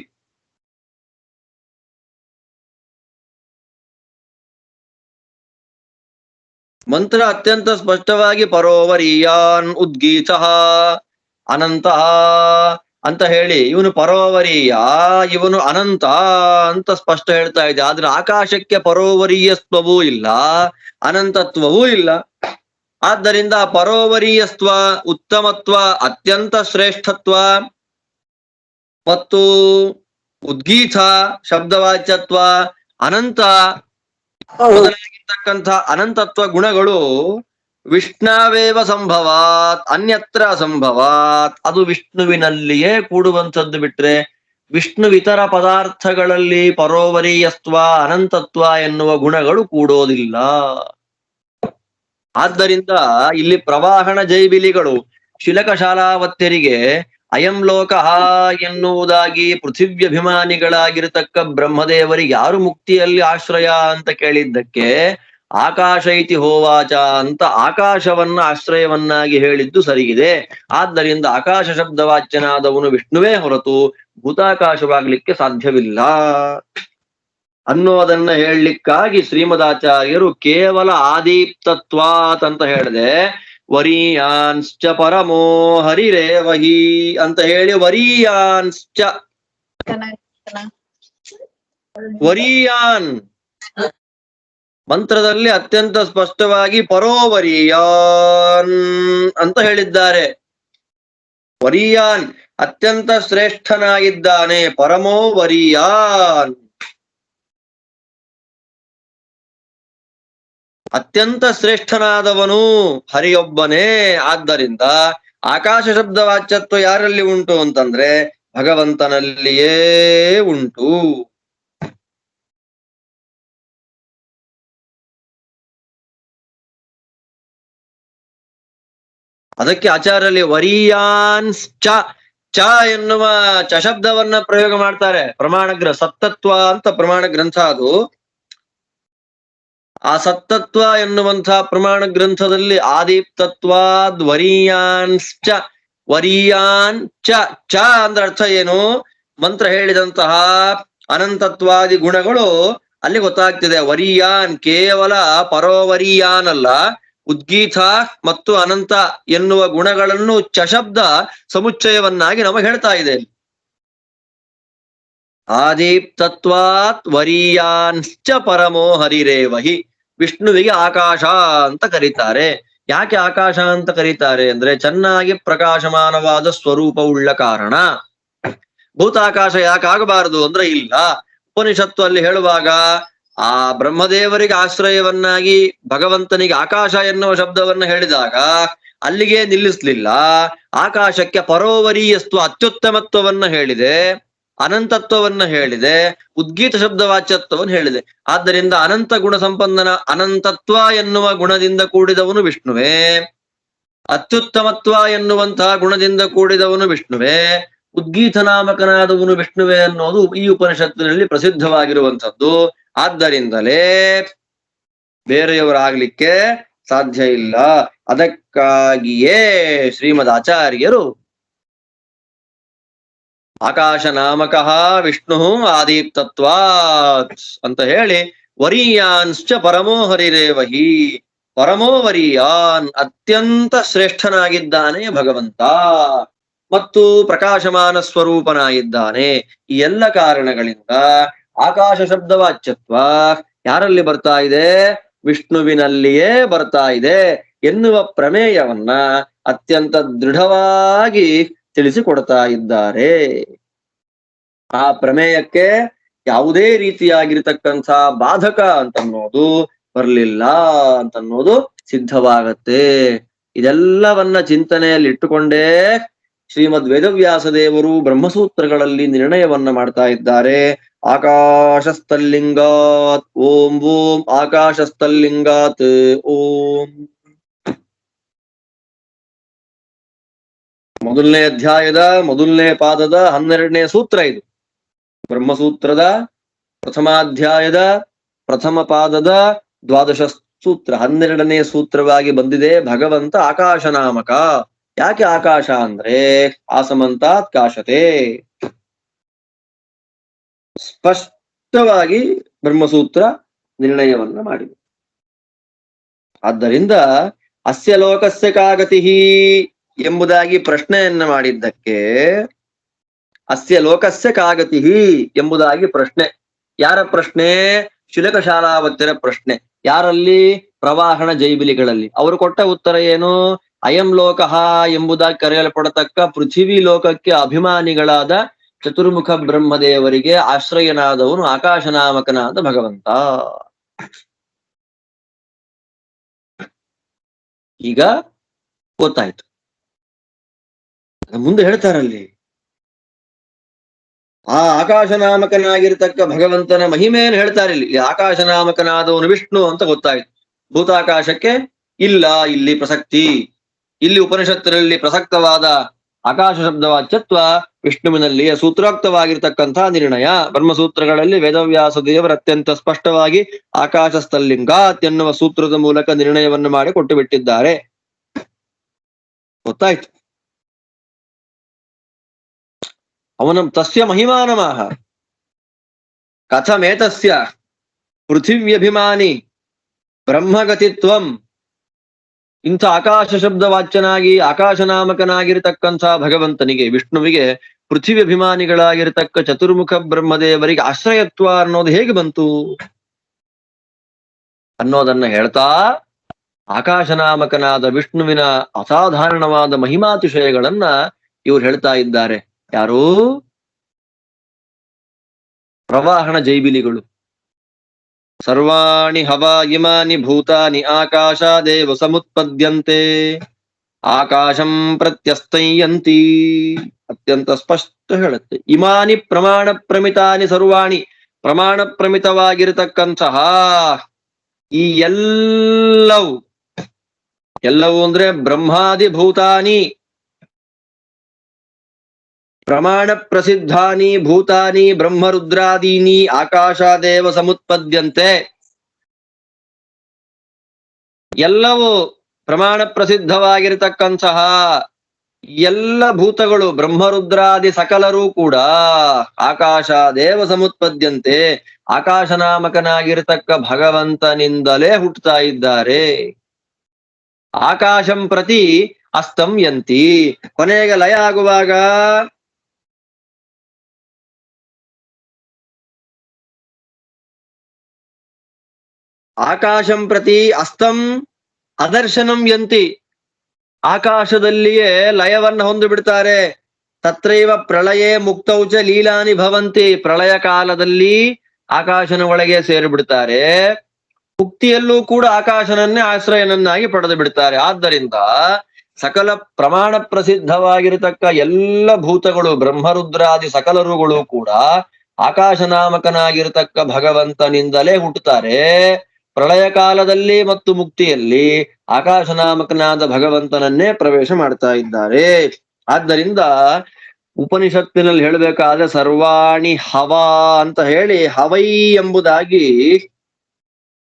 ಮಂತ್ರ ಅತ್ಯಂತ ಸ್ಪಷ್ಟವಾಗಿ ಪರೋವರೀಯಾನ್ ಉದ್ಗೀತ ಅನಂತಃ ಅಂತ ಹೇಳಿ ಇವನು ಪರೋವರೀಯ, ಇವನು ಅನಂತ ಅಂತ ಸ್ಪಷ್ಟ ಹೇಳ್ತಾ ಇದೆ. ಆದ್ರೆ ಆಕಾಶಕ್ಕೆ ಪರೋವರೀಯತ್ವವೂ ಇಲ್ಲ, ಅನಂತತ್ವವೂ ಇಲ್ಲ. ಆದ್ದರಿಂದ ಪರೋವರೀಯತ್ವ, ಉತ್ತಮತ್ವ, ಅತ್ಯಂತ ಶ್ರೇಷ್ಠತ್ವ ಮತ್ತು ಉದ್ಗೀತ ಶಬ್ದವಾಚ್ಯತ್ವ, ಅನಂತ ಮೊದಲಾಗಿರ್ತಕ್ಕಂಥ ಅನಂತತ್ವ ಗುಣಗಳು ವಿಷ್ಣವೇವ ಸಂಭವಾತ್ ಅನ್ಯತ್ರ ಅಸಂಭವಾತ್. ಅದು ವಿಷ್ಣುವಿನಲ್ಲಿಯೇ ಕೂಡುವಂಥದ್ದು ಬಿಟ್ರೆ ವಿಷ್ಣು ಇತರ ಪದಾರ್ಥಗಳಲ್ಲಿ ಪರೋವರೀಯತ್ವ ಅನಂತತ್ವ ಎನ್ನುವ ಗುಣಗಳು ಕೂಡೋದಿಲ್ಲ. ಆದ್ದರಿಂದ ಇಲ್ಲಿ ಪ್ರವಾಹಣ ಜೈಬಿಲಿಗಳು ಶಿಲಕ ಶಾಲಾವತ್ಯರಿಗೆ ಅಯಂ ಲೋಕಃ ಎನ್ನುವುದಾಗಿ ಪೃಥಿವ್ಯಭಿಮಾನಿಗಳಾಗಿರತಕ್ಕ ಬ್ರಹ್ಮದೇವರಿಗೆ ಯಾರು ಮುಕ್ತಿಯಲ್ಲಿ ಆಶ್ರಯ ಅಂತ ಕೇಳಿದ್ದಕ್ಕೆ ಆಕಾಶ ಇತಿ ಹೋವಾಚ ಅಂತ ಆಕಾಶವನ್ನ ಆಶ್ರಯವನ್ನಾಗಿ ಹೇಳಿದ್ದು ಸರಿಗಿದೆ. ಆದ್ದರಿಂದ ಆಕಾಶ ಶಬ್ದವಾಚ್ಯನಾದವನು ವಿಷ್ಣುವೇ ಹೊರತು ಭೂತಾಕಾಶವಾಗ್ಲಿಕ್ಕೆ ಸಾಧ್ಯವಿಲ್ಲ ಅನ್ನೋದನ್ನ ಹೇಳಲಿಕ್ಕಾಗಿ ಶ್ರೀಮದಾಚಾರ್ಯರು ಕೇವಲ ಆದೀಪ್ತತ್ವಾತ್ ಅಂತ ಹೇಳಿದೆ. ವರೀಯಾನ್ಶ್ಚ ಪರಮೋ ಹರಿರೇವಹಿ ಅಂತ ಹೇಳಿ ವರೀಯಾನ್ಶ್ಚ ವರೀಯಾನ್ ಮಂತ್ರದಲ್ಲಿ ಅತ್ಯಂತ ಸ್ಪಷ್ಟವಾಗಿ ಪರೋವರೀಯಾನ್ ಅಂತ ಹೇಳಿದ್ದಾರೆ. ವರೀಯಾನ್ ಅತ್ಯಂತ ಶ್ರೇಷ್ಠನಾಗಿದ್ದಾನೆ, ಪರಮೋ ವರೀಯಾನ್ ಅತ್ಯಂತ ಶ್ರೇಷ್ಠನಾದವನು ಹರಿಯೊಬ್ಬನೇ. ಆದ್ದರಿಂದ ಆಕಾಶ ಶಬ್ದ ವಾಚ್ಯತ್ವ ಯಾರಲ್ಲಿ ಉಂಟು ಅಂತಂದ್ರೆ ಭಗವಂತನಲ್ಲಿಯೇ ಉಂಟು. ಅದಕ್ಕೆ ಆಚಾರ್ಯಲ್ಲಿ ವರೀಯಾನ್ ಚ ಎನ್ನುವ ಚ ಶಬ್ದವನ್ನ ಪ್ರಯೋಗ ಮಾಡ್ತಾರೆ. ಪ್ರಮಾಣ ಸತ್ತತ್ವ ಅಂತ ಪ್ರಮಾಣ ಗ್ರಂಥ ಅದು. ಆ ಸತ್ತತ್ವ ಎನ್ನುವಂತಹ ಪ್ರಮಾಣ ಗ್ರಂಥದಲ್ಲಿ ಆದೀಪ್ತತ್ವಾದ್ ವರೀಯಾನ್ಶ್ಚ ವರೀಯಾನ್ ಚ ಅಂದ್ರೆ ಅರ್ಥ ಏನು? ಮಂತ್ರ ಹೇಳಿದಂತಹ ಅನಂತತ್ವಾದಿ ಗುಣಗಳು ಅಲ್ಲಿ ಗೊತ್ತಾಗ್ತಿದೆ. ವರೀಯಾನ್ ಕೇವಲ ಪರೋವರೀಯಾನ್ ಅಲ್ಲ, ಉದ್ಗೀತ ಮತ್ತು ಅನಂತ ಎನ್ನುವ ಗುಣಗಳನ್ನು ಚ ಶಬ್ದ ಸಮುಚ್ಚಯವನ್ನಾಗಿ ನಮಗೆ ಹೇಳ್ತಾ ಇದೆ. ಆದೀಪ್ತತ್ವಾತ್ ವರೀಯಾನ್ಶ್ಚ ಪರಮೋ ಹರಿರೇವಹಿ. ವಿಷ್ಣುವಿಗೆ ಆಕಾಶ ಅಂತ ಕರೀತಾರೆ. ಯಾಕೆ ಆಕಾಶ ಅಂತ ಕರೀತಾರೆ ಅಂದ್ರೆ ಚೆನ್ನಾಗಿ ಪ್ರಕಾಶಮಾನವಾದ ಸ್ವರೂಪವುಳ್ಳ ಕಾರಣ. ಭೂತಾಕಾಶ ಯಾಕಾಗಬಾರದು ಅಂದ್ರೆ ಇಲ್ಲ. ಉಪನಿಷತ್ತು ಅಲ್ಲಿ ಹೇಳುವಾಗ ಆ ಬ್ರಹ್ಮದೇವರಿಗೆ ಆಶ್ರಯವನ್ನಾಗಿ ಭಗವಂತನಿಗೆ ಆಕಾಶ ಎನ್ನುವ ಶಬ್ದವನ್ನ ಹೇಳಿದಾಗ ಅಲ್ಲಿಗೆ ನಿಲ್ಲಿಸ್ಲಿಲ್ಲ. ಆಕಾಶಕ್ಕೆ ಪರೋವರೀಯಸ್ತ್ವ ಅತ್ಯುತ್ತಮತ್ವವನ್ನ ಹೇಳಿದೆ, ಅನಂತತ್ವವನ್ನ ಹೇಳಿದೆ, ಉದ್ಗೀತ ಶಬ್ದ ವಾಚ್ಯತ್ವವನ್ನು ಹೇಳಿದೆ. ಆದ್ದರಿಂದ ಅನಂತ ಗುಣ ಸಂಪನ್ನನ ಅನಂತತ್ವ ಎನ್ನುವ ಗುಣದಿಂದ ಕೂಡಿದವನು ವಿಷ್ಣುವೇ, ಅತ್ಯುತ್ತಮತ್ವ ಎನ್ನುವಂತಹ ಗುಣದಿಂದ ಕೂಡಿದವನು ವಿಷ್ಣುವೇ, ಉದ್ಗೀತ ನಾಮಕನಾದವನು ವಿಷ್ಣುವೇ ಅನ್ನೋದು ಈ ಉಪನಿಷತ್ತಿನಲ್ಲಿ ಪ್ರಸಿದ್ಧವಾಗಿರುವಂಥದ್ದು. ಆದ್ದರಿಂದಲೇ ಬೇರೆಯವರಾಗ್ಲಿಕ್ಕೆ ಸಾಧ್ಯ ಇಲ್ಲ. ಅದಕ್ಕಾಗಿಯೇ ಶ್ರೀಮದ್ ಆಚಾರ್ಯರು ಆಕಾಶ ನಾಮಕಃ ವಿಷ್ಣು ಆದೀಪ್ತತ್ವಾತ್ ಅಂತ ಹೇಳಿ ವರೀಯಾನ್ಶ್ಚ ಪರಮೋ ಹರಿರೇವಹಿ, ಪರಮೋ ವರೀಯಾನ್ ಅತ್ಯಂತ ಶ್ರೇಷ್ಠನಾಗಿದ್ದಾನೆ ಭಗವಂತ ಮತ್ತು ಪ್ರಕಾಶಮಾನ ಸ್ವರೂಪನಾಗಿದ್ದಾನೆ. ಈ ಎಲ್ಲ ಕಾರಣಗಳಿಂದ ಆಕಾಶ ಶಬ್ದ ವಾಚ್ಯತ್ವ ಯಾರಲ್ಲಿ ಬರ್ತಾ ಇದೆ? ವಿಷ್ಣುವಿನಲ್ಲಿಯೇ ಬರ್ತಾ ಇದೆ ಎನ್ನುವ ಪ್ರಮೇಯವನ್ನ ಅತ್ಯಂತ ದೃಢವಾಗಿ ತಿಳಿಸಿಕೊಡ್ತಾ ಇದ್ದಾರೆ. ಆ ಪ್ರಮೇಯಕ್ಕೆ ಯಾವುದೇ ರೀತಿಯಾಗಿರ್ತಕ್ಕಂಥ ಬಾಧಕ ಅಂತನ್ನೋದು ಬರಲಿಲ್ಲ ಅಂತನ್ನೋದು ಸಿದ್ಧವಾಗತ್ತೆ. ಇದೆಲ್ಲವನ್ನ ಚಿಂತನೆಯಲ್ಲಿ ಇಟ್ಟುಕೊಂಡೇ ಶ್ರೀಮದ್ ವೇದವ್ಯಾಸ ದೇವರು ಬ್ರಹ್ಮಸೂತ್ರಗಳಲ್ಲಿ ನಿರ್ಣಯವನ್ನ ಮಾಡ್ತಾ ಇದ್ದಾರೆ. ಆಕಾಶಸ್ಥಲ್ಲಿಂಗಾತ್ ಓಂ ಓಂ ಆಕಾಶಸ್ಥಲ್ಲಿಂಗಾತ್ ಓಂ. ಮೊದಲನೇ ಅಧ್ಯಾಯದ ಮೊದಲನೇ ಪಾದದ 12ನೇ ಸೂತ್ರ ಇದು. ಬ್ರಹ್ಮಸೂತ್ರದ ಪ್ರಥಮಾಧ್ಯಾಯದ ಪ್ರಥಮ ಪಾದದ 12 ಸೂತ್ರ 12ನೇ ಸೂತ್ರವಾಗಿ ಬಂದಿದೆ. ಭಗವಂತ ಆಕಾಶ ನಾಮಕ. ಯಾಕೆ ಆಕಾಶ ಅಂದ್ರೆ ಆಸಮಂತಾತ್ ಕಾಶತೆ. ಸ್ಪಷ್ಟವಾಗಿ ಬ್ರಹ್ಮಸೂತ್ರ ನಿರ್ಣಯವನ್ನ ಮಾಡಿದೆ. ಆದ್ದರಿಂದ ಅಸ್ಯ ಲೋಕಸ್ಯ ಕಾಗತಿ ಎಂಬುದಾಗಿ ಪ್ರಶ್ನೆಯನ್ನ ಮಾಡಿದ್ದಕ್ಕೆ ಅಸ್ಯ ಲೋಕಸ್ಯ ಕಾಗತಿ ಎಂಬುದಾಗಿ ಪ್ರಶ್ನೆ. ಯಾರ ಪ್ರಶ್ನೆ? ಶುಲಕ ಶಾಲಾವತ್ಯರ ಪ್ರಶ್ನೆ. ಯಾರಲ್ಲಿ? ಪ್ರವಾಹಣ ಜೈಬಿಲಿಗಳಲ್ಲಿ. ಅವರು ಕೊಟ್ಟ ಉತ್ತರ ಏನು? ಅಯಂ ಲೋಕಃ ಎಂಬುದಾಗಿ ಕರೆಯಲ್ಪಡತಕ್ಕ ಪೃಥ್ವಿ ಲೋಕಕ್ಕೆ ಅಭಿಮಾನಿಗಳಾದ ಚತುರ್ಮುಖ ಬ್ರಹ್ಮದೇವರಿಗೆ ಆಶ್ರಯನಾದವನು ಆಕಾಶನಾಮಕನಾದ ಭಗವಂತ. ಈಗ ಗೊತ್ತಾಯ್ತು. ಮುಂದೆ ಹೇಳ್ತಾರಲ್ಲಿ ಆ ಆಕಾಶನಾಮಕನಾಗಿರ್ತಕ್ಕ ಭಗವಂತನ ಮಹಿಮೆಯನ್ನು ಹೇಳ್ತಾರೆ. ಇಲ್ಲಿ ಆಕಾಶನಾಮಕನಾದವನು ವಿಷ್ಣು ಅಂತ ಗೊತ್ತಾಯ್ತು. ಭೂತಾಕಾಶಕ್ಕೆ ಇಲ್ಲ ಇಲ್ಲಿ ಪ್ರಸಕ್ತಿ. ಇಲ್ಲಿ ಉಪನಿಷತ್ತಿನಲ್ಲಿ ಪ್ರಸಕ್ತವಾದ ಆಕಾಶ ಶಬ್ದವಾಚ್ಯತ್ವ ವಿಷ್ಣುವಿನಲ್ಲಿಯೇ ಸೂತ್ರೋಕ್ತವಾಗಿರ್ತಕ್ಕಂತಹ ನಿರ್ಣಯ. ಬ್ರಹ್ಮಸೂತ್ರಗಳಲ್ಲಿ ವೇದವ್ಯಾಸ ದೇವರು ಅತ್ಯಂತ ಸ್ಪಷ್ಟವಾಗಿ ಆಕಾಶಸ್ಥಲಿಂಗಾತ್ ಎನ್ನುವ ಸೂತ್ರದ ಮೂಲಕ ನಿರ್ಣಯವನ್ನು ಮಾಡಿ ಕೊಟ್ಟು ಬಿಟ್ಟಿದ್ದಾರೆ. ಗೊತ್ತಾಯ್ತು. ಅವನ ತಸ್ಯ ಮಹಿಮಾನಮಾಹ ಕಥಮೇತಸ್ಯ ಪೃಥಿವ್ಯಭಿಮಾನಿ ಬ್ರಹ್ಮಗತಿತ್ವಂ. ಇಂಥ ಆಕಾಶ ಶಬ್ದ ವಾಚ್ಯನಾಗಿ ಆಕಾಶನಾಮಕನಾಗಿರತಕ್ಕಂಥ ಭಗವಂತನಿಗೆ, ವಿಷ್ಣುವಿಗೆ ಪೃಥಿವಿ ಅಭಿಮಾನಿಗಳಾಗಿರತಕ್ಕ ಚತುರ್ಮುಖ ಬ್ರಹ್ಮದೇವರಿಗೆ ಆಶ್ರಯತ್ವ ಅನ್ನೋದು ಹೇಗೆ ಬಂತು ಅನ್ನೋದನ್ನ ಹೇಳ್ತಾ ಆಕಾಶನಾಮಕನಾದ ವಿಷ್ಣುವಿನ ಅಸಾಧಾರಣವಾದ ಮಹಿಮಾತಿಶಯಗಳನ್ನ ಇವ್ರು ಹೇಳ್ತಾ ಇದ್ದಾರೆ. ಯಾರು? ಪ್ರವಾಹಣ ಜೈಬಿಲಿಗಳು. ಸರ್ವಾಣಿ ಹವಾ ಇಮಾನಿ ಭೂತಾನಿ ಆಕಾಶಾದೇವ ಸಮುತ್ಪದ್ಯಂತೆ ಆಕಾಶಂ ಪ್ರತ್ಯಸ್ತಯಂತಿ. ಅತ್ಯಂತ ಸ್ಪಷ್ಟ ಹೇಳುತ್ತೆ. ಇಮಾನಿ ಪ್ರಮಾಣ ಪ್ರಮಿತಾನಿ ಸರ್ವಾಣಿ, ಪ್ರಮಾಣ ಪ್ರಮಿತವಾಗಿರತಕ್ಕಂತಹ ಈ ಎಲ್ಲವೂ ಅಂದ್ರೆ ಬ್ರಹ್ಮಾದಿ ಭೂತಾನಿ, ಪ್ರಮಾಣ ಪ್ರಸಿದ್ಧಾನಿ ಭೂತಾನಿ ಬ್ರಹ್ಮರುದ್ರಾದೀನಿ ಆಕಾಶಾದೇವ ಸಮುತ್ಪದ್ಯಂತೆ. ಎಲ್ಲವೂ ಪ್ರಮಾಣ ಪ್ರಸಿದ್ಧವಾಗಿರತಕ್ಕಂತಹ ಎಲ್ಲ ಭೂತಗಳು ಬ್ರಹ್ಮರುದ್ರಾದಿ ಸಕಲರೂ ಕೂಡ ಆಕಾಶಾದೇವ ಸಮುತ್ಪದ್ಯಂತೆ ಆಕಾಶನಾಮಕನಾಗಿರತಕ್ಕ ಭಗವಂತನಿಂದಲೇ ಹುಟ್ಟುತ್ತಾ ಇದ್ದಾರೆ. ಆಕಾಶಂ ಪ್ರತಿ ಅಸ್ತಂ ಯಂತಿ. ಕೊನೆಗೆ ಲಯ ಆಗುವಾಗ ಆಕಾಶಂ ಪ್ರತಿ ಅಸ್ತಂ ಅದರ್ಶನಂ ಯಂತಿ. ಆಕಾಶದಲ್ಲಿಯೇ ಲಯವನ್ನ ಹೊಂದು ಬಿಡ್ತಾರೆ. ತತ್ರೈವ ಪ್ರಳಯೇ ಮುಕ್ತೌಚ ಲೀಲಾನಿ ಭವಂತಿ. ಪ್ರಳಯ ಕಾಲದಲ್ಲಿ ಆಕಾಶನ ಒಳಗೆ ಸೇರಿಬಿಡ್ತಾರೆ. ಮುಕ್ತಿಯಲ್ಲೂ ಕೂಡ ಆಕಾಶನನ್ನೇ ಆಶ್ರಯನನ್ನಾಗಿ ಪಡೆದು ಬಿಡ್ತಾರೆ. ಆದ್ದರಿಂದ ಸಕಲ ಪ್ರಮಾಣ ಪ್ರಸಿದ್ಧವಾಗಿರತಕ್ಕ ಎಲ್ಲ ಭೂತಗಳು ಬ್ರಹ್ಮರುದ್ರಾದಿ ಸಕಲರುಗಳು ಕೂಡ ಆಕಾಶನಾಮಕನಾಗಿರತಕ್ಕ ಭಗವಂತನಿಂದಲೇ ಹುಟ್ಟುತ್ತಾರೆ. ಪ್ರಳಯ ಕಾಲದಲ್ಲಿ ಮತ್ತು ಮುಕ್ತಿಯಲ್ಲಿ ಆಕಾಶನಾಮಕನಾದ ಭಗವಂತನನ್ನೇ ಪ್ರವೇಶ ಮಾಡ್ತಾ ಇದ್ದಾರೆ. ಆದ್ದರಿಂದ ಉಪನಿಷತ್ತಿನಲ್ಲಿ ಹೇಳಬೇಕಾದ್ರೆ ಸರ್ವಾಣಿ ಹವಾ ಅಂತ ಹೇಳಿ ಹವೈ ಎಂಬುದಾಗಿ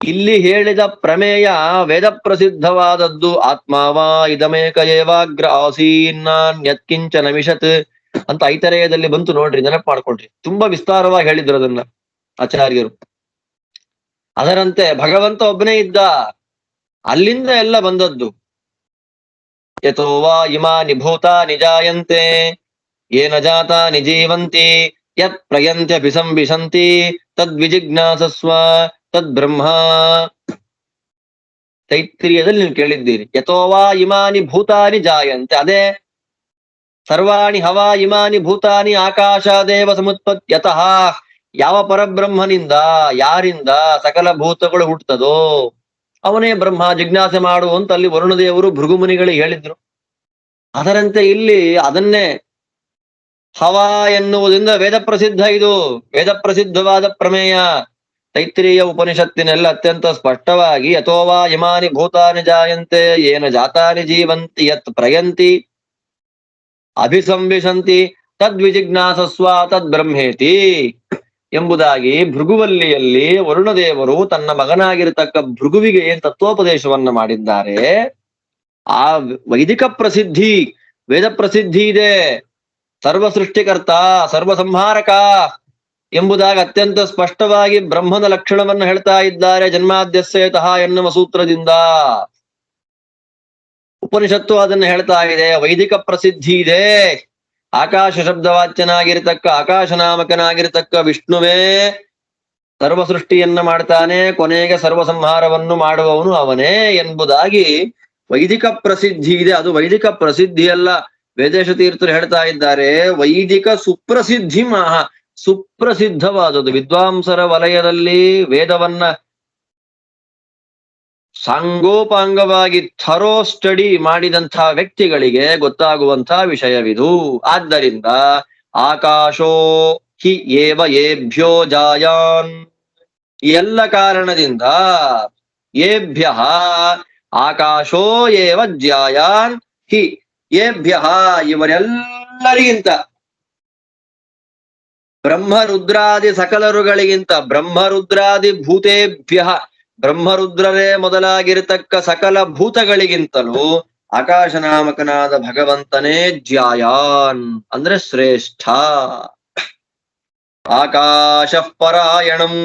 ಇಲ್ಲಿ ಹೇಳಿದ ಪ್ರಮೇಯ ವೇದ ಪ್ರಸಿದ್ಧವಾದದ್ದು. ಆತ್ಮಾವಾ ಇದಮೇಕ ಏವಾಗ್ರ ಆಸೀನ್ನಾನ್ಯತ್ಕಿಂಚ ನಮಿಷತ್ ಅಂತ ಐತರೇಯದಲ್ಲಿ ಬಂತು ನೋಡ್ರಿ, ನೆನಪು ಮಾಡ್ಕೊಳ್ರಿ. ತುಂಬಾ ವಿಸ್ತಾರವಾಗಿ ಹೇಳಿದ್ರು ಅದನ್ನ ಆಚಾರ್ಯರು. ಅದರಂತೆ ಭಗವಂತ ಒಬ್ಬನೇ ಇದ್ದ, ಅಲ್ಲಿಂದ ಎಲ್ಲ ಬಂದದ್ದು. ಯಥೋವಾ ಇಮಾನಿ ಭೂತಾನಿ ಜಾಯಂತೆ ಯೇನ ಜಾತಾನಿ ಜೀವಂತಿ ಯತ್ ಪ್ರಯಂತ್ಯಭಿಸಂಬಿಶಂತಿ ತದ್ವಿಜಿಜ್ಞಾಸಸ್ವ ತದ್ಬ್ರಹ್ಮ. ತೈತ್ರಿಯದಲ್ಲಿ ನೀವು ಕೇಳಿದ್ದೀರಿ. ಯಥೋವಾ ಇಮಾನಿ ಭೂತಾನಿ ಜಾಯಂತೆ, ಅದೇ ಸರ್ವಾಣಿ ಹವಾ ಇಮಾನಿ ಭೂತಾನಿ ಆಕಾಶಾದೇವ ಸಮುತ್ಪತ್ಯತಃ. ಯಾವ ಪರಬ್ರಹ್ಮನಿಂದ, ಯಾರಿಂದ ಸಕಲ ಭೂತಗಳು ಹುಟ್ಟುತ್ತದೋ ಅವನೇ ಬ್ರಹ್ಮ. ಜಿಜ್ಞಾಸೆ ಮಾಡು ಅಂತ ಅಲ್ಲಿ ವರುಣದೇವರು ಭೃಗುಮುನಿಗಳಿಗೆ ಹೇಳಿದ್ರು. ಅದರಂತೆ ಇಲ್ಲಿ ಅದನ್ನೇ ಹವಾ ಎನ್ನುವುದರಿಂದ ವೇದ ಪ್ರಸಿದ್ಧ. ಇದು ವೇದ ಪ್ರಸಿದ್ಧವಾದ ಪ್ರಮೇಯ. ತೈತ್ರಿಯ ಉಪನಿಷತ್ತಿನೆಲ್ಲ ಅತ್ಯಂತ ಸ್ಪಷ್ಟವಾಗಿ ಯಥೋವಾ ಇಮಾನಿ ಭೂತಾನಿ ಜಾಯಂತೆ ಏನ ಜಾತಾನಿ ಜೀವಂತಿ ಯತ್ ಪ್ರಯಂತಿ ಅಭಿಸಂವಿಶಂತಿ ತದ್ವಿಜಿಜ್ಞಾಸಸ್ವ ತದ್ಬ್ರಹ್ಮೇತಿ ಎಂಬುದಾಗಿ ಭೃಗುವಲ್ಲಿಯಲ್ಲಿ ವರುಣದೇವರು ತನ್ನ ಮಗನಾಗಿರತಕ್ಕ ಭೃಗುವಿಗೆ ಏನ್ ತತ್ವೋಪದೇಶವನ್ನ ಮಾಡಿದ್ದಾರೆ. ಆ ವೈದಿಕ ಪ್ರಸಿದ್ಧಿ, ವೇದ ಪ್ರಸಿದ್ಧಿ ಇದೆ. ಸರ್ವ ಸೃಷ್ಟಿಕರ್ತ, ಸರ್ವ ಸಂಹಾರಕ ಎಂಬುದಾಗಿ ಅತ್ಯಂತ ಸ್ಪಷ್ಟವಾಗಿ ಬ್ರಹ್ಮನ ಲಕ್ಷಣವನ್ನು ಹೇಳ್ತಾ ಇದ್ದಾರೆ ಜನ್ಮಾದ್ಯಸ್ಯತಃ ಎನ್ನುವ ಸೂತ್ರದಿಂದ. ಉಪನಿಷತ್ತು ಅದನ್ನು ಹೇಳ್ತಾ ಇದೆ. ವೈದಿಕ ಪ್ರಸಿದ್ಧಿ ಇದೆ. ಆಕಾಶ ಶಬ್ದವಾಚ್ಯನಾಗಿರತಕ್ಕ ಆಕಾಶನಾಮಕನಾಗಿರತಕ್ಕ ವಿಷ್ಣುವೇ ಸರ್ವ ಸೃಷ್ಟಿಯನ್ನ ಮಾಡ್ತಾನೆ, ಕೊನೆಗೆ ಸರ್ವ ಸಂಹಾರವನ್ನು ಮಾಡುವವನು ಅವನೇ ಎಂಬುದಾಗಿ ವೈದಿಕ ಪ್ರಸಿದ್ಧಿ ಇದೆ. ಅದು ವೈದಿಕ ಪ್ರಸಿದ್ಧಿ ಅಲ್ಲ, ವೇದೇಶ ತೀರ್ಥರು ಹೇಳ್ತಾ ಇದ್ದಾರೆ ವೈದಿಕ ಸುಪ್ರಸಿದ್ಧಿ ಸುಪ್ರಸಿದ್ಧವಾದದ್ದು. ವಿದ್ವಾಂಸರ ವಲಯದಲ್ಲಿ ವೇದವನ್ನ ಸಾಂಗೋಪಾಂಗವಾಗಿ ಥರೋ ಸ್ಟಡಿ ಮಾಡಿದಂತಹ ವ್ಯಕ್ತಿಗಳಿಗೆ ಗೊತ್ತಾಗುವಂತಹ ವಿಷಯವಿದು. ಆದ್ದರಿಂದ ಆಕಾಶೋ ಹಿ ಏವ ಏಭ್ಯೋ ಜಾಯಾನ್, ಎಲ್ಲ ಕಾರಣದಿಂದ ಏಭ್ಯ ಆಕಾಶೋ ಏವ ಜಾಯಾನ್ ಹಿ ಏಭ್ಯ ಇವರೆಲ್ಲರಿಗಿಂತ, ಬ್ರಹ್ಮರುದ್ರಾದಿ ಸಕಲರುಗಳಿಗಿಂತ, ಬ್ರಹ್ಮರುದ್ರಾದಿ ಭೂತೇಭ್ಯ ಬ್ರಹ್ಮರುದ್ರರೇ ಮೊದಲಾಗಿರತಕ್ಕ ಸಕಲ ಭೂತಗಳಿಗಿಂತಲೂ ಆಕಾಶನಾಮಕನಾದ ಭಗವಂತನೇ ಜ್ಯಾಯಾನ್ ಅಂದ್ರೆ ಶ್ರೇಷ್ಠ. ಆಕಾಶಃ ಪರಾಯಣಂ,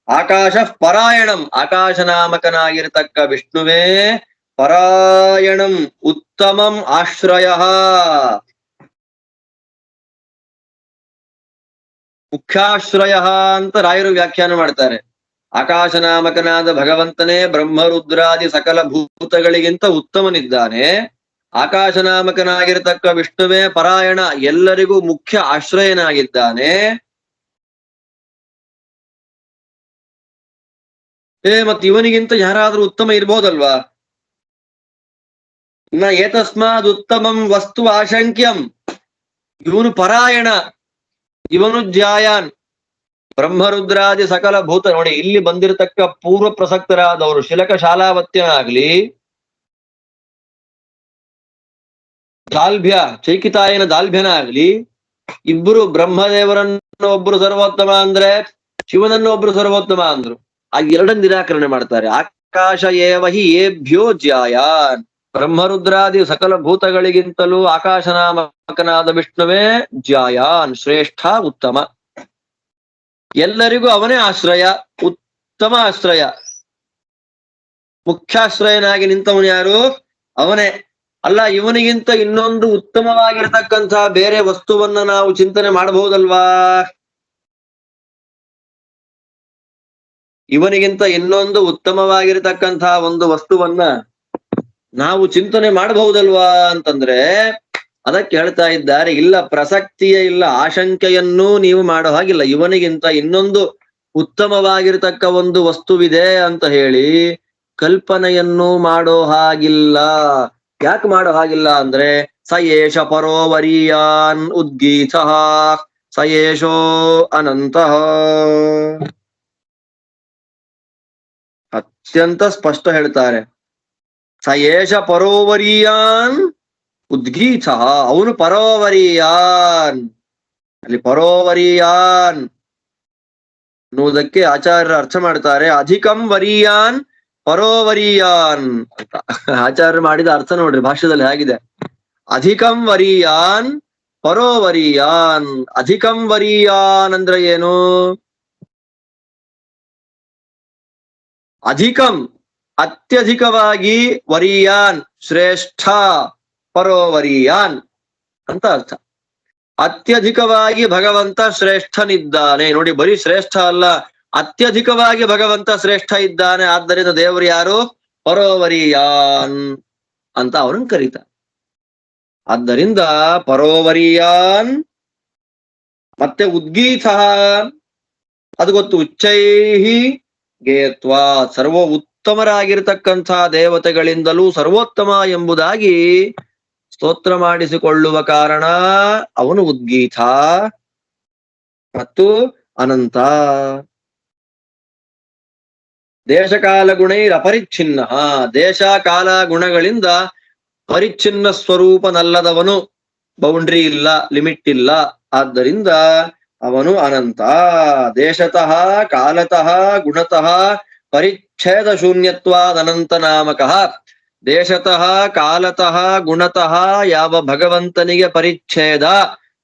ಆಕಾಶಃ ಪರಾಯಣಂ ಆಕಾಶನಾಮಕನಾಗಿರತಕ್ಕ ವಿಷ್ಣುವೇ ಪರಾಯಣಂ ಉತ್ತಮಂ ಆಶ್ರಯ. ಮುಖ್ಯಾಶ್ರಯ ಅಂತ ರಾಯರು ವ್ಯಾಖ್ಯಾನ ಮಾಡ್ತಾರೆ. ಆಕಾಶನಾಮಕನಾದ ಭಗವಂತನೇ ಬ್ರಹ್ಮರುದ್ರಾದಿ ಸಕಲ ಭೂತಗಳಿಗಿಂತ ಉತ್ತಮನಿದ್ದಾನೆ. ಆಕಾಶನಾಮಕನಾಗಿರತಕ್ಕ ವಿಷ್ಣುವೇ ಪರಾಯಣ ಎಲ್ಲರಿಗೂ ಮುಖ್ಯ ಆಶ್ರಯನಾಗಿದ್ದಾನೆ. ಮತ್ ಇವನಿಗಿಂತ ಯಾರಾದ್ರೂ ಉತ್ತಮ ಇರ್ಬೋದಲ್ವಾ? ನ ಏತಸ್ಮಾದ್ ಉತ್ತಮಂ ವಸ್ತು ಆಶಂಕ್ಯಂ, ಇವನು ಪರಾಯಣ, ಇವನು ಜ್ಯಾಯಾನ್. ಬ್ರಹ್ಮರುದ್ರಾದಿ ಸಕಲ ಭೂತ ನೋಡಿ, ಇಲ್ಲಿ ಬಂದಿರತಕ್ಕ ಪೂರ್ವ ಪ್ರಸಕ್ತರಾದವರು ಶಿಲಕ ಶಾಲಾವತ್ಯನಾಗ್ಲಿ, ದಾಲ್ಭ್ಯ ಚೈಕಿತಾಯನ ದಾಲ್ಭ್ಯನಾಗ್ಲಿ, ಇಬ್ಬರು ಬ್ರಹ್ಮದೇವರನ್ನು ಒಬ್ರು ಸರ್ವೋತ್ತಮ ಅಂದ್ರೆ ಶಿವನನ್ನು ಒಬ್ರು ಸರ್ವೋತ್ತಮ ಅಂದ್ರು. ಆ ಎರಡನ್ನು ನಿರಾಕರಣೆ ಮಾಡ್ತಾರೆ. ಆಕಾಶ ಏವಹಿ ಏಭ್ಯೋ ಜ್ಯಾಯಾನ್, ಬ್ರಹ್ಮರುದ್ರಾದಿ ಸಕಲ ಭೂತಗಳಿಗಿಂತಲೂ ಆಕಾಶನಾಮಕನಾದ ವಿಷ್ಣುವೇ ಜ್ಯಾಯಾನ್ ಶ್ರೇಷ್ಠ ಉತ್ತಮ. ಎಲ್ಲರಿಗೂ ಅವನೇ ಆಶ್ರಯ, ಉತ್ತಮ ಆಶ್ರಯ. ಮುಖ್ಯಾಶ್ರಯನಾಗಿ ನಿಂತವನು ಯಾರು? ಅವನೇ. ಅಲ್ಲ, ಇವನಿಗಿಂತ ಇನ್ನೊಂದು ಉತ್ತಮವಾಗಿರತಕ್ಕಂತಹ ಬೇರೆ ವಸ್ತುವನ್ನ ನಾವು ಚಿಂತನೆ ಮಾಡಬಹುದಲ್ವಾ? ಇವನಿಗಿಂತ ಇನ್ನೊಂದು ಉತ್ತಮವಾಗಿರತಕ್ಕಂತಹ ಒಂದು ವಸ್ತುವನ್ನ ನಾವು ಚಿಂತನೆ ಮಾಡಬಹುದಲ್ವಾ ಅಂತಂದ್ರೆ ಅದಕ್ಕೆ ಹೇಳ್ತಾ ಇದ್ದಾರೆ, ಇಲ್ಲ, ಪ್ರಸಕ್ತಿಯೇ ಇಲ್ಲ, ಆಶಂಕೆಯನ್ನೂ ನೀವು ಮಾಡೋ ಹಾಗಿಲ್ಲ. ಇವನಿಗಿಂತ ಇನ್ನೊಂದು ಉತ್ತಮವಾಗಿರತಕ್ಕ ಒಂದು ವಸ್ತುವಿದೆ ಅಂತ ಹೇಳಿ ಕಲ್ಪನೆಯನ್ನು ಮಾಡೋ ಹಾಗಿಲ್ಲ. ಯಾಕೆ ಮಾಡೋ ಹಾಗಿಲ್ಲ ಅಂದ್ರೆ ಸ ಏಷ ಪರೋವರಿಯಾನ್ ಉದ್ಗೀತ ಸ ಏಷೋ ಅನಂತಃ. ಅತ್ಯಂತ ಸ್ಪಷ್ಟ ಹೇಳ್ತಾರೆ. ಸ ಏಷ ಪರೋವರಿಯಾನ್ ಉದ್ಗೀತ, ಅವನು ಪರೋವರಿಯಾನ್. ಅಲ್ಲಿ ಪರೋವರಿಯಾನ್ ಅನ್ನುವುದಕ್ಕೆ ಆಚಾರ್ಯರು ಅರ್ಥ ಮಾಡ್ತಾರೆ ಅಧಿಕಂ ವರಿಯಾನ್ ಪರೋವರಿಯಾನ್ ಅಂತ. ಆಚಾರ್ಯರು ಮಾಡಿದ ಅರ್ಥ ನೋಡ್ರಿ ಭಾಷ್ಯದಲ್ಲಿ ಹೇಗಿದೆ. ಅಧಿಕಂ ವರಿಯಾನ್ ಪರೋವರಿಯಾನ್. ಅಧಿಕಂ ವರಿಯಾನ್ ಅಂದ್ರೆ ಏನು? ಅಧಿಕಂ ಅತ್ಯಧಿಕವಾಗಿ, ವರಿಯಾನ್ ಶ್ರೇಷ್ಠ, ಪರೋವರಿಯಾನ್ ಅಂತ ಅರ್ಥ. ಅತ್ಯಧಿಕವಾಗಿ ಭಗವಂತ ಶ್ರೇಷ್ಠನಿದ್ದಾನೆ. ನೋಡಿ, ಬರೀ ಶ್ರೇಷ್ಠ ಅಲ್ಲ, ಅತ್ಯಧಿಕವಾಗಿ ಭಗವಂತ ಶ್ರೇಷ್ಠ ಇದ್ದಾನೆ. ಆದ್ದರಿಂದ ದೇವರು ಯಾರು? ಪರೋವರಿಯಾನ್ ಅಂತ ಅವರನ್ನು ಕರೀತಾರೆ. ಆದ್ದರಿಂದ ಪರೋವರಿಯಾನ್ ಮತ್ತೆ ಉದ್ಗೀತ ಅದು ಗೊತ್ತು. ಉಚ್ಚೈಹಿ ಗೇತ್ವಾ, ಸರ್ವ ಉತ್ತಮರಾಗಿರ್ತಕ್ಕಂಥ ದೇವತೆಗಳಿಂದಲೂ ಸರ್ವೋತ್ತಮ ಎಂಬುದಾಗಿ ಸ್ತೋತ್ರ ಮಾಡಿಸಿಕೊಳ್ಳುವ ಕಾರಣ ಅವನು ಉದ್ಗೀತ ಮತ್ತು ಅನಂತ. ದೇಶಕಾಲ ಗುಣೈರ್ ಅಪರಿಚ್ಛಿನ್ನ, ದೇಶ ಕಾಲ ಗುಣಗಳಿಂದ ಪರಿಚ್ಛಿನ್ನ ಸ್ವರೂಪನಲ್ಲದವನು. ಬೌಂಡ್ರಿ ಇಲ್ಲ, ಲಿಮಿಟ್ ಇಲ್ಲ. ಆದ್ದರಿಂದ ಅವನು ಅನಂತ. ದೇಶತಃ ಕಾಲತಃ ಗುಣತಃ ಪರಿಚ್ಛೇದ ಶೂನ್ಯತ್ವಾದನಂತ ನಾಮಕಃ. ದೇಶತಃ ಕಾಲತಃ ಗುಣತಃ ಯಾವ ಭಗವಂತನಿಗೆ ಪರಿಚ್ಛೇದ,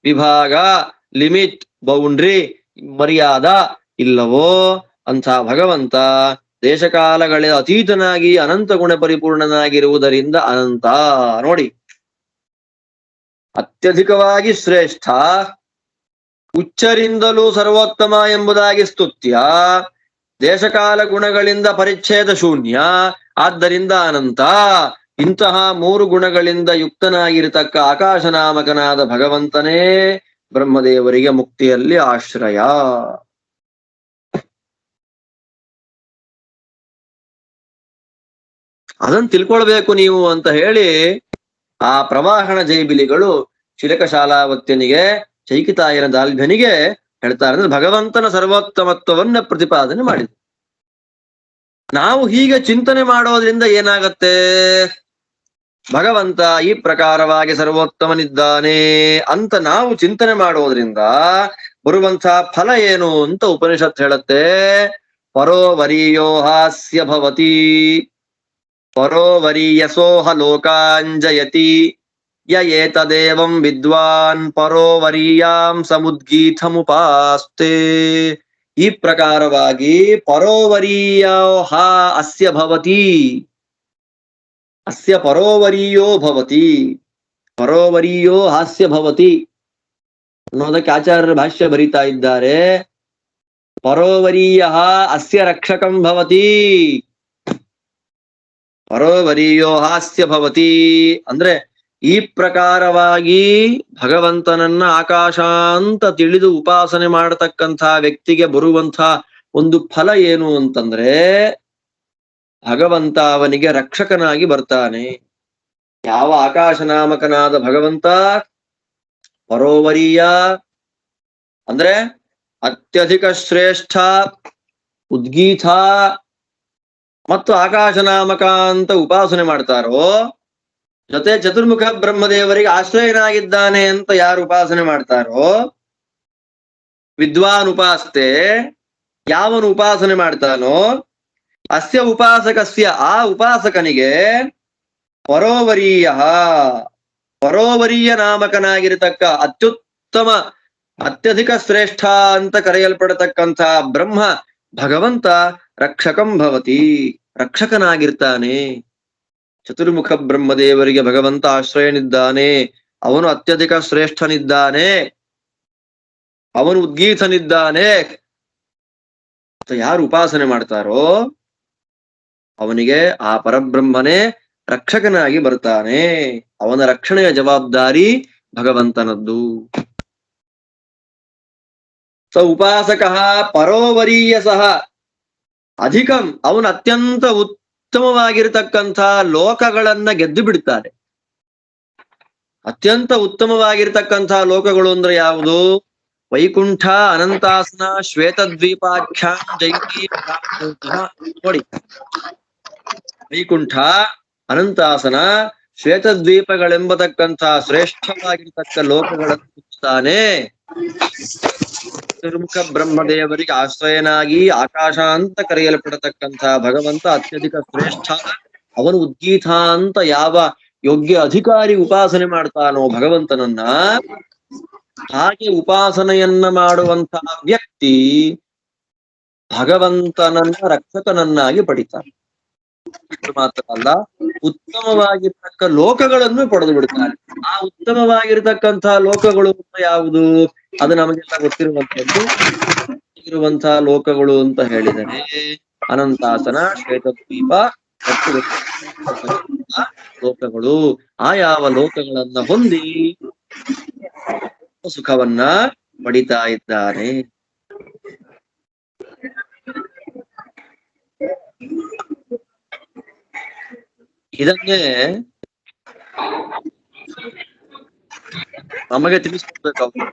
ವಿಭಾಗ, ಲಿಮಿಟ್, ಬೌಂಡ್ರಿ, ಮರ್ಯಾದ ಇಲ್ಲವೋ ಅಂಥ ಭಗವಂತ ದೇಶಕಾಲಗಳ ಅತೀತನಾಗಿ ಅನಂತ ಗುಣ ಪರಿಪೂರ್ಣನಾಗಿರುವುದರಿಂದ ಅನಂತ. ನೋಡಿ, ಅತ್ಯಧಿಕವಾಗಿ ಶ್ರೇಷ್ಠ, ಉಚ್ಚರಿಂದಲೂ ಸರ್ವೋತ್ತಮ ಎಂಬುದಾಗಿ ಸ್ತುತ್ಯ, ದೇಶಕಾಲ ಗುಣಗಳಿಂದ ಪರಿಚ್ಛೇದ ಶೂನ್ಯ, ಆದ್ದರಿಂದ ಅನಂತ. ಇಂತಹ ಮೂರು ಗುಣಗಳಿಂದ ಯುಕ್ತನಾಗಿರತಕ್ಕ ಆಕಾಶನಾಮಕನಾದ ಭಗವಂತನೇ ಬ್ರಹ್ಮದೇವರಿಗೆ ಮುಕ್ತಿಯಲ್ಲಿ ಆಶ್ರಯ. ಅದನ್ನು ತಿಳ್ಕೊಳ್ಬೇಕು ನೀವು ಅಂತ ಹೇಳಿ ಆ ಪ್ರವಾಹಣ ಜೈಬಿಲಿಗಳು ಶಿಲಕಶಾಲಾವತ್ಯನಿಗೆ, ಚೈಕಿತಾಯನ ದಾಲ್ಭ್ಯನಿಗೆ ಹೇಳ್ತಾರೆ. ಅಂದ್ರೆ ಭಗವಂತನ ಸರ್ವೋತ್ತಮತ್ವವನ್ನ ಪ್ರತಿಪಾದನೆ ಮಾಡಿದ್ರು. ನಾವು ಹೀಗೆ ಚಿಂತನೆ ಮಾಡೋದ್ರಿಂದ ಏನಾಗತ್ತೆ? ಭಗವಂತ ಈ ಪ್ರಕಾರವಾಗಿ ಸರ್ವೋತ್ತಮನಿದ್ದಾನೆ ಅಂತ ನಾವು ಚಿಂತನೆ ಮಾಡೋದ್ರಿಂದ ಬರುವಂತಹ ಫಲ ಏನು ಅಂತ ಉಪನಿಷತ್ ಹೇಳುತ್ತೆ. ಪರೋವರೀಯೋ ಹಾಸ್ಯ ಭವತಿ ಪರೋವರೀಯಸೋಹ ಲೋಕಾಂಜಯತಿ ಯ ಏತದೇವಂ ವಿದ್ವಾನ್ ಪರೋವರೀಯಾಂ ಸಮುದ್ಗೀತಮುಪಾಸ್ತೆ. ಈ ಪ್ರಕಾರವಾಗಿ ಪರೋವರೀಯೋ ಹಾ ಅಸ್ಯ ಭವತಿ, ಅಸ್ಯ ಪರೋವರೀಯೋ ಭವತಿ, ಪರೋವರೀಯೋ ಹಾಸ್ಯ ಭವತಿ ಅನ್ನೋದಕ್ಕೆ ಆಚಾರ್ಯರ ಭಾಷ್ಯ ಬರೀತಾ ಇದ್ದಾರೆ. ಪರೋವರೀಯ ಅಸ್ಯ ರಕ್ಷಕಂ ಭವತಿ, ಪರೋವರೀಯೋ ಹಾಸ್ಯ ಭವತಿ ಅಂದ್ರೆ ಈ ಪ್ರಕಾರವಾಗಿ ಭಗವಂತನನ್ನ ಆಕಾಶ ಅಂತ ತಿಳಿದು ಉಪಾಸನೆ ಮಾಡತಕ್ಕಂಥ ವ್ಯಕ್ತಿಗೆ ಬರುವಂತ ಒಂದು ಫಲ ಏನು ಅಂತಂದ್ರೆ ಭಗವಂತ ಅವನಿಗೆ ರಕ್ಷಕನಾಗಿ ಬರ್ತಾನೆ. ಯಾವ ಆಕಾಶ ನಾಮಕನಾದ ಭಗವಂತ ಪರೋವರೀಯ ಅಂದ್ರೆ ಅತ್ಯಧಿಕ ಶ್ರೇಷ್ಠ, ಉದ್ಗೀತ ಮತ್ತು ಆಕಾಶ ನಾಮಕ ಅಂತ ಉಪಾಸನೆ ಮಾಡ್ತಾರೋ, ಜೊತೆ ಚತುರ್ಮುಖ ಬ್ರಹ್ಮದೇವರಿಗೆ ಆಶ್ರಯನಾಗಿದ್ದಾನೆ ಅಂತ ಯಾರು ಉಪಾಸನೆ ಮಾಡ್ತಾರೋ, ವಿದ್ವಾನ್ ಉಪಾಸ್ತೆ ಯಾವನು ಉಪಾಸನೆ ಮಾಡ್ತಾನೋ, ಅಸ್ಯ ಉಪಾಸಕಸ್ಯ ಆ ಉಪಾಸಕನಿಗೆ ಪರೋವರೀಯ ಪರೋವರೀಯ ನಾಮಕನಾಗಿರತಕ್ಕ ಅತ್ಯುತ್ತಮ ಅತ್ಯಧಿಕ ಶ್ರೇಷ್ಠ ಅಂತ ಕರೆಯಲ್ಪಡತಕ್ಕಂಥ ಬ್ರಹ್ಮ ಭಗವಂತ ರಕ್ಷಕಂ ಭವತಿ, ರಕ್ಷಕನಾಗಿರ್ತಾನೆ. ಚತುರ್ಮುಖ ಬ್ರಹ್ಮದೇವರಿಗೆ ಭಗವಂತ ಆಶ್ರಯನಿದ್ದಾನೆ, ಅವನು ಅತ್ಯಧಿಕ ಶ್ರೇಷ್ಠನಿದ್ದಾನೆ, ಅವನು ಉದ್ಗೀತನಿದ್ದಾನೆ. ಯಾರು ಉಪಾಸನೆ ಮಾಡ್ತಾರೋ ಅವನಿಗೆ ಆ ಪರಬ್ರಹ್ಮನೇ ರಕ್ಷಕನಾಗಿ ಬರ್ತಾನೆ. ಅವನ ರಕ್ಷಣೆಯ ಜವಾಬ್ದಾರಿ ಭಗವಂತನದ್ದು. ಸ ಉಪಾಸಕ ಪರೋವರೀಯ ಸಹ ಅಧಿಕಂ, ಅವನು ಅತ್ಯಂತ ಉತ್ತಮವಾಗಿರತಕ್ಕಂಥ ಲೋಕಗಳನ್ನ ಗೆದ್ದು ಬಿಡ್ತಾನೆ. ಅತ್ಯಂತ ಉತ್ತಮವಾಗಿರ್ತಕ್ಕಂಥ ಲೋಕಗಳು ಅಂದ್ರೆ ಯಾವುದು? ವೈಕುಂಠ, ಅನಂತಾಸನ, ಶ್ವೇತದ್ವೀಪಾಖ್ಯಾಂ ಜೈತಿ. ನೋಡಿ, ವೈಕುಂಠ, ಅನಂತಾಸನ, ಶ್ವೇತದ್ವೀಪಗಳೆಂಬತಕ್ಕಂಥ ಶ್ರೇಷ್ಠವಾಗಿರ್ತಕ್ಕ ಲೋಕಗಳನ್ನು ಮುಚ್ಚುತ್ತಾನೆ. ಚತುರ್ಮುಖ ಬ್ರಹ್ಮದೇವರಿಗೆ ಆಶ್ರಯನಾಗಿ ಆಕಾಶ ಅಂತ ಕರೆಯಲ್ಪಡತಕ್ಕಂಥ ಭಗವಂತ ಅತ್ಯಧಿಕ ಶ್ರೇಷ್ಠ, ಅವನು ಉದ್ಗೀತ ಅಂತ ಯಾವ ಯೋಗ್ಯ ಅಧಿಕಾರಿ ಉಪಾಸನೆ ಮಾಡ್ತಾನೋ ಭಗವಂತನನ್ನ, ಹಾಗೆ ಉಪಾಸನೆಯನ್ನ ಮಾಡುವಂತಹ ವ್ಯಕ್ತಿ ಭಗವಂತನನ್ನ ರಕ್ಷಕನನ್ನಾಗಿ ಪಡಿತಾನೆ. ಅಷ್ಟು ಮಾತ್ರ ಅಲ್ಲ, ಉತ್ತಮವಾಗಿರ್ತಕ್ಕ ಲೋಕಗಳನ್ನು ಪಡೆದು ಬಿಡ್ತಾನೆ. ಆ ಉತ್ತಮವಾಗಿರ್ತಕ್ಕಂತಹ ಲೋಕಗಳು ಯಾವುದು? ಅದು ನಮಗೆಲ್ಲ ಗೊತ್ತಿರುವಂತದ್ದು. ಇರುವಂತಹ ಲೋಕಗಳು ಅಂತ ಹೇಳಿದರೆ ಅನಂತಾಸನ, ಶ್ವೇತದ್ವೀಪ ಮತ್ತು ಲೋಕಗಳು. ಆ ಯಾವ ಲೋಕಗಳನ್ನ ಹೊಂದಿ ಸುಖವನ್ನ ಪಡಿತಾ ಇದ್ದಾನೆ. ಇದನ್ನೇ ನಮಗೆ ತಿಳಿಸ್ಕೊಡ್ಬೇಕಾಗುತ್ತೆ.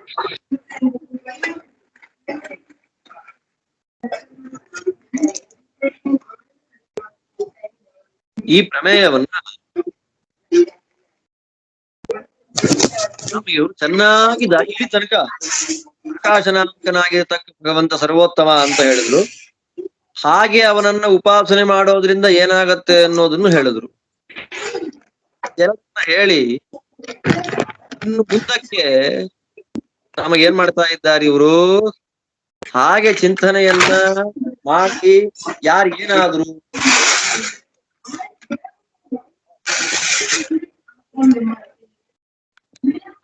ಈ ಪ್ರಮೇಯವನ್ನ ನಮಗೆ ಇವರು ಚೆನ್ನಾಗಿ ಇಲ್ಲಿ ತನಕ ಆಕಾಶನಾಮಕನಾಗಿರ್ತಕ್ಕ ಭಗವಂತ ಸರ್ವೋತ್ತಮ ಅಂತ ಹೇಳಿದ್ರು. ಹಾಗೆ ಅವನನ್ನ ಉಪಾಸನೆ ಮಾಡೋದ್ರಿಂದ ಏನಾಗತ್ತೆ ಅನ್ನೋದನ್ನು ಹೇಳಿದ್ರು. ಹೇಳಿ ಇನ್ನು ಮುಂದಕ್ಕೆ ನಮಗೇನ್ ಮಾಡ್ತಾ ಇದ್ದಾರೆ ಇವರು? ಹಾಗೆ ಚಿಂತನೆಯನ್ನ ಮಾಡಿ ಯಾರಿಗೇನಾದ್ರು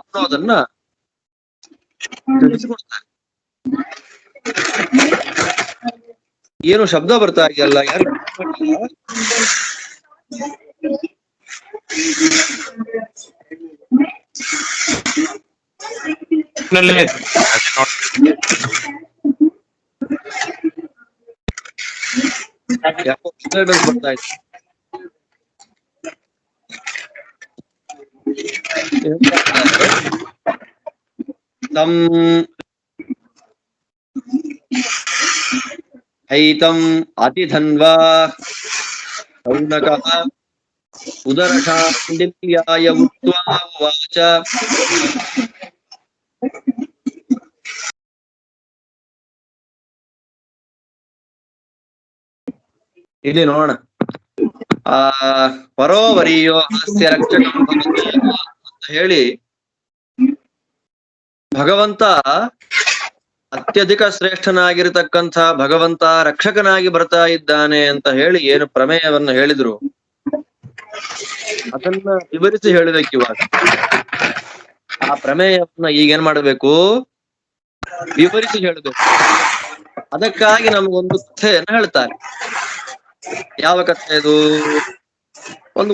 ಅನ್ನೋದನ್ನ ತಿಳಿಸಿಕೊಡ್ತಾರೆ. ಏನು ಶಬ್ದ ಬರ್ತಾ ಇದೆಯಲ್ಲ, ಯಾರು? ಯಾಕೋ ಡಿಸ್ಟರ್ಬೆನ್ಸ್ ಬರ್ತಾ ಇದೆ. ತಂ ಹೈತಂ ಅತಿಧನ್ವಾ ಶೌನಕಃ ಉದರಶಾಂಡಿಲ್ಯಾಯ ಉಕ್ತ್ವಾ ಉವಾಚ. ಇಲ್ಲಿ ನೋಡೋಣ. ಪರೋವರಿಯೋ ಹಾಸ್ಯ ರಕ್ಷಕಂ ಭವತಿ ಅಂತ ಹೇಳಿ ಭಗವಂತ ಅತ್ಯಧಿಕ ಶ್ರೇಷ್ಠನಾಗಿರತಕ್ಕಂಥ ಭಗವಂತ ರಕ್ಷಕನಾಗಿ ಬರ್ತಾ ಇದ್ದಾನೆ ಅಂತ ಹೇಳಿ ಏನು ಪ್ರಮೇಯವನ್ನ ಹೇಳಿದ್ರು ಅದನ್ನ ವಿವರಿಸಿ ಹೇಳಬೇಕು. ಇವಾಗ ಆ ಪ್ರಮೇಯವನ್ನ ಈಗೇನ್ ಮಾಡಬೇಕು, ವಿವರಿಸಿ ಹೇಳಬೇಕು. ಅದಕ್ಕಾಗಿ ನಮಗೊಂದು ಕಥೆಯನ್ನ ಹೇಳ್ತಾರೆ. ಯಾವ ಕಥೆ ಅದು? ಒಂದು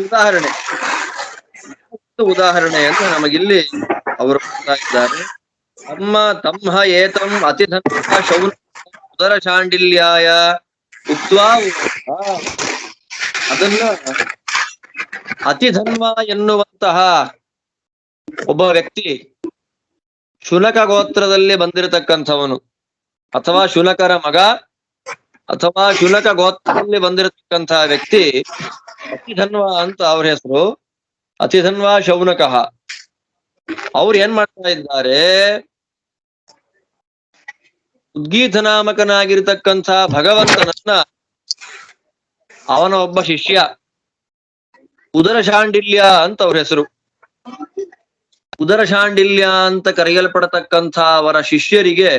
ಉದಾಹರಣೆ ಅಂತ ನಮಗಿಲ್ಲಿ ಅವರು ಹೇಳ್ತಾ ಇದ್ದಾರೆ. ತಮ್ಮ ಏತಂ ಅತಿಧನ್ವ ಶೌನ ಉದರ ಶಾಂಡಿಲ್ಯಾಯ ಉಕ್ತ್ವಾ. ಅದನ್ನ ಅತಿಧನ್ವ ಎನ್ನುವಂತಹ ಒಬ್ಬ ವ್ಯಕ್ತಿ, ಶುನಕ ಗೋತ್ರದಲ್ಲಿ ಬಂದಿರತಕ್ಕಂಥವನು, ಅಥವಾ ಶುನಕರ ಮಗ, ಅಥವಾ ಶುನಕ ಗೋತ್ರದಲ್ಲಿ ಬಂದಿರತಕ್ಕಂತಹ ವ್ಯಕ್ತಿ ಅತಿಧನ್ವ ಅಂತ ಅವ್ರ ಹೆಸರು. ಅತಿಧನ್ವ ಶೌನಕಃ. ಅವ್ರು ಏನ್ ಮಾಡ್ತಾ ಇದ್ದಾರೆ, ಉದ್ಗೀತ ನಾಮಕನಾಗಿರ್ತಕ್ಕಂಥ ಭಗವಂತನನ್ನ ಅವನ ಒಬ್ಬ ಶಿಷ್ಯ, ಉದರ ಶಾಂಡಿಲ್ಯ ಅಂತ ಅವ್ರ ಹೆಸರು. ಉದರ ಶಾಂಡಿಲ್ಯ ಅಂತ ಕರೆಯಲ್ಪಡತಕ್ಕಂಥ ಅವರ ಶಿಷ್ಯರಿಗೆ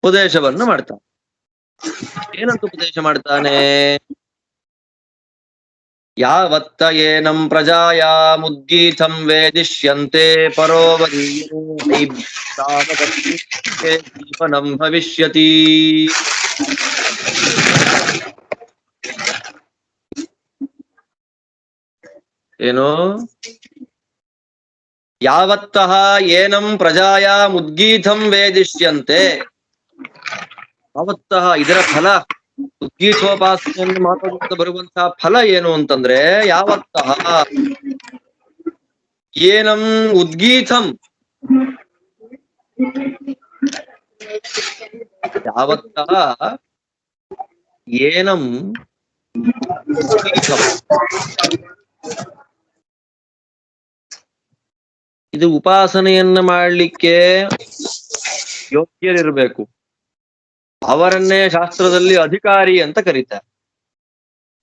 ಉಪದೇಶವನ್ನು ಮಾಡ್ತಾನೆ. ಏನಂತ ಉಪದೇಶ ಮಾಡ್ತಾನೆ? ಯಾವತ್ತ ಏನಂ ಪ್ರಜಾಯಾಮುದ್ಗೀತಂ ವೇದಿಷ್ಯಂತೆ ಜೀವನಂ ಭವಿಷ್ಯತಿ. ಏನು? ಯಾವತ್ತಃ ಏನಂ ಪ್ರಜಾಯಾಮುದ್ಗೀತಂ ವೇದಿಷ್ಯಂತೆ. ಯಾವತ್ತಃ, ಇದರ ಫಲ, ಉದ್ಗೀತೋಪಾಸನೆಯನ್ನು ಮಾಡೋದ್ರಿಂದ ಬರುವಂತಹ ಫಲ ಏನು ಅಂತಂದ್ರೆ, ಯಾವತ್ತಃ ಏನಂ ಉದ್ಗೀತಂ, ಯಾವತ್ತಃ ಏನಂ ಉದ್ಗೀತಂ. ಇದು ಉಪಾಸನೆಯನ್ನ ಮಾಡ್ಲಿಕ್ಕೆ ಯೋಗ್ಯರಿರ್ಬೇಕು. ಅವರನ್ನೇ ಶಾಸ್ತ್ರದಲ್ಲಿ ಅಧಿಕಾರಿ ಅಂತ ಕರೀತಾರೆ.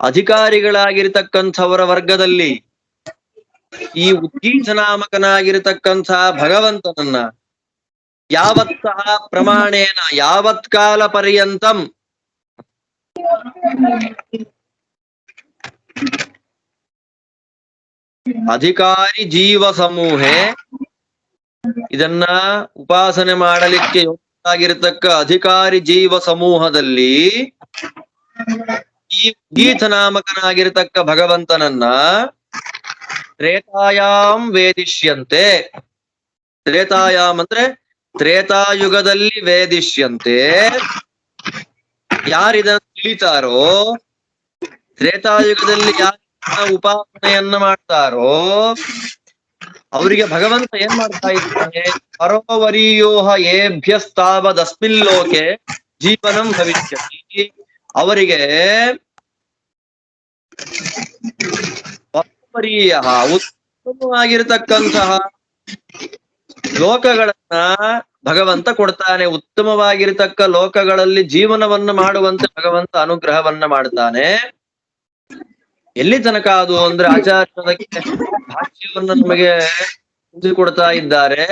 ಅಧಿಕಾರಿಗಳಾಗಿರ್ತಕ್ಕಂಥವರ ವರ್ಗದಲ್ಲಿ ಈ ಉದ್ಗೀತ ನಾಮಕನಾಗಿರ್ತಕ್ಕಂಥ ಭಗವಂತನನ್ನ ಯಾವತ್ತಃ ಪ್ರಮಾಣೇನ, ಯಾವತ್ ಕಾಲ ಪರ್ಯಂತಂ ಅಧಿಕಾರಿ ಜೀವ ಸಮೂಹೆ, ಇದನ್ನ ಉಪಾಸನೆ ಮಾಡಲಿಕ್ಕೆ ಆಗಿರತಕ್ಕ ಅಧಿಕಾರಿ ಜೀವ ಸಮೂಹದಲ್ಲಿ ಈ ಉದ್ಗೀತ ನಾಮಕನಾಗಿರತಕ್ಕ ಭಗವಂತನನ್ನ ತ್ರೇತಾಯಾಮ್ ವೇದಿಷ್ಯಂತೆ. ತ್ರೇತಾಯಾಮ್ ಅಂದ್ರೆ ತ್ರೇತಾಯುಗದಲ್ಲಿ ವೇದಿಷ್ಯಂತೆ. ಯಾರಿದನ್ನು ತಿಳಿತಾರೋ, ತ್ರೇತಾಯುಗದಲ್ಲಿ ಯಾರು ಉಪಾಸನೆಯನ್ನ ಮಾಡ್ತಾರೋ ಅವರಿಗೆ ಭಗವಂತ ಏನ್ ಮಾಡ್ತಾ ಇದ್ದಾನೆ? ಪರೋವರಿಯೋಹ ಏಭ್ಯಸ್ತಾವದಸ್ಮಿನ್ ಲೋಕೆ ಜೀವನಂ ಭವಿಷ್ಯತಿ. ಅವರಿಗೆ ಪರೋವರೀಯ ಉತ್ತಮವಾಗಿರತಕ್ಕಂತಹ ಲೋಕಗಳನ್ನ ಭಗವಂತ ಕೊಡ್ತಾನೆ. ಉತ್ತಮವಾಗಿರತಕ್ಕ ಲೋಕಗಳಲ್ಲಿ ಜೀವನವನ್ನ ಮಾಡುವಂತೆ ಭಗವಂತ ಅನುಗ್ರಹವನ್ನ ಮಾಡ್ತಾನೆ. ಎಲ್ಲಿ ತನಕ ಅದು ಅಂದ್ರೆ ಆಚಾರ್ಯಕ್ಕೆ ಭಾಷ್ಯವನ್ನ ನಮಗೆ ಕೊಡ್ತಾ ಇದ್ದಾರೆ.